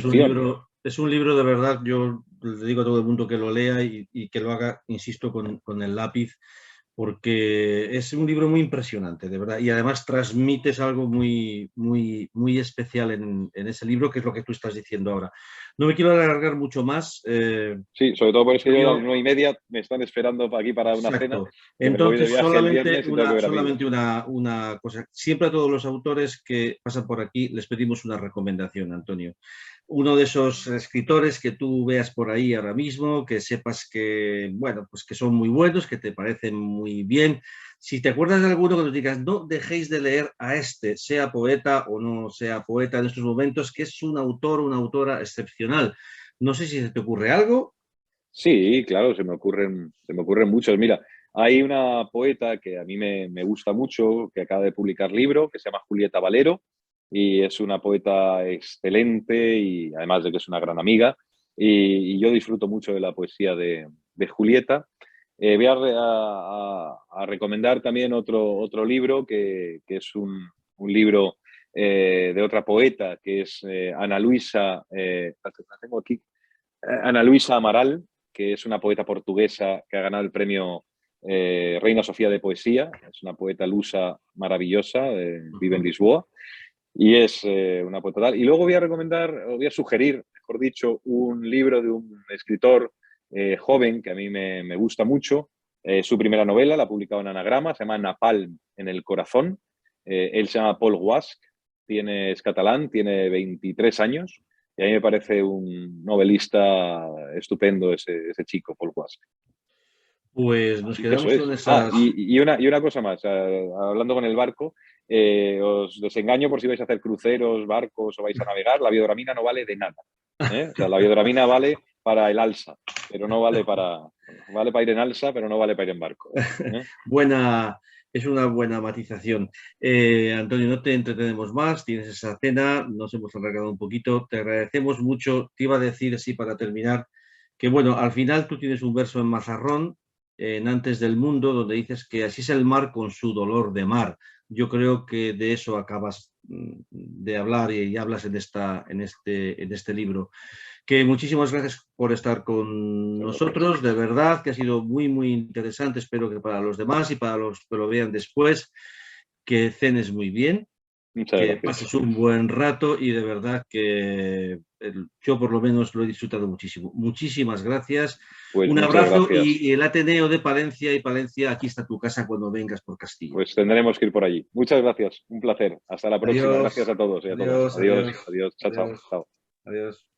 Ficción. es un libro de verdad, yo le digo a todo el mundo que lo lea y que lo haga, insisto, con el lápiz, porque es un libro muy impresionante, de verdad, y además transmites algo muy, muy, muy especial en ese libro, que es lo que tú estás diciendo ahora. No me quiero alargar mucho más. Sí, sobre todo porque yo a las Antonio, 9:30 me están esperando aquí para una cena, exacto. que me voy de Entonces, viaje el viernes y tengo que ver a mi hija. solamente una cosa. Siempre a todos los autores que pasan por aquí les pedimos una recomendación, Antonio. Uno de esos escritores que tú veas por ahí ahora mismo, que sepas que, bueno, pues que son muy buenos, que te parecen muy bien. Si te acuerdas de alguno que nos digas, no dejéis de leer a este, sea poeta o no sea poeta en estos momentos, que es un autor o una autora excepcional. No sé si se te ocurre algo. Sí, claro, se me ocurren muchos. Mira, hay una poeta que a mí me gusta mucho, que acaba de publicar libro, que se llama Julieta Valero, y es una poeta excelente, y además de que es una gran amiga, y yo disfruto mucho de la poesía de Julieta. Voy a recomendar también otro libro, que es un libro de otra poeta, que es Ana Luisa, la tengo aquí, Ana Luisa Amaral, que es una poeta portuguesa que ha ganado el premio Reina Sofía de Poesía. Es una poeta lusa maravillosa, vive en Lisboa, y es una poeta tal. Y luego voy a recomendar, o voy a sugerir, mejor dicho, un libro de un escritor joven que a mí me gusta mucho. Su primera novela la ha publicado en Anagrama, se llama Napalm en el corazón. Él se llama Paul Guasch, es catalán, tiene 23 años. Y a mí me parece un novelista estupendo ese chico, Paul Guasch. Pues nos Así que eso quedamos con es. Ah, esas. y una cosa más, hablando con el barco, os desengaño por si vais a hacer cruceros, barcos o vais a navegar, la biodramina no vale de nada. ¿Eh? O sea, la biodramina vale para el alza, pero no vale para ir en alza, pero no vale para ir en barco. ¿Eh? Buena, es una buena matización. Antonio, no te entretenemos más, tienes esa cena, nos hemos alargado un poquito, te agradecemos mucho. Te iba a decir así para terminar, que bueno, al final tú tienes un verso en Mazarrón, en Antes del Mundo, donde dices que así es el mar con su dolor de mar. Yo creo que de eso acabas de hablar y hablas en este libro. Que muchísimas gracias por estar con Muchas gracias. nosotros, de verdad que ha sido muy, muy interesante. Espero que para los demás y para los que lo vean después, que cenes muy bien, Muchas que gracias. pases un buen rato y de verdad que yo por lo menos lo he disfrutado muchísimo. Muchísimas gracias, Pues un muchas abrazo gracias. y el Ateneo de Palencia y Palencia, aquí está tu casa cuando vengas por Castilla. Pues tendremos que ir por allí. Muchas gracias. Un placer. Hasta la próxima. Adiós, Gracias a todos y a todas. adiós, Adiós. adiós, Adiós. Chao, chao. adiós, Chao. adiós.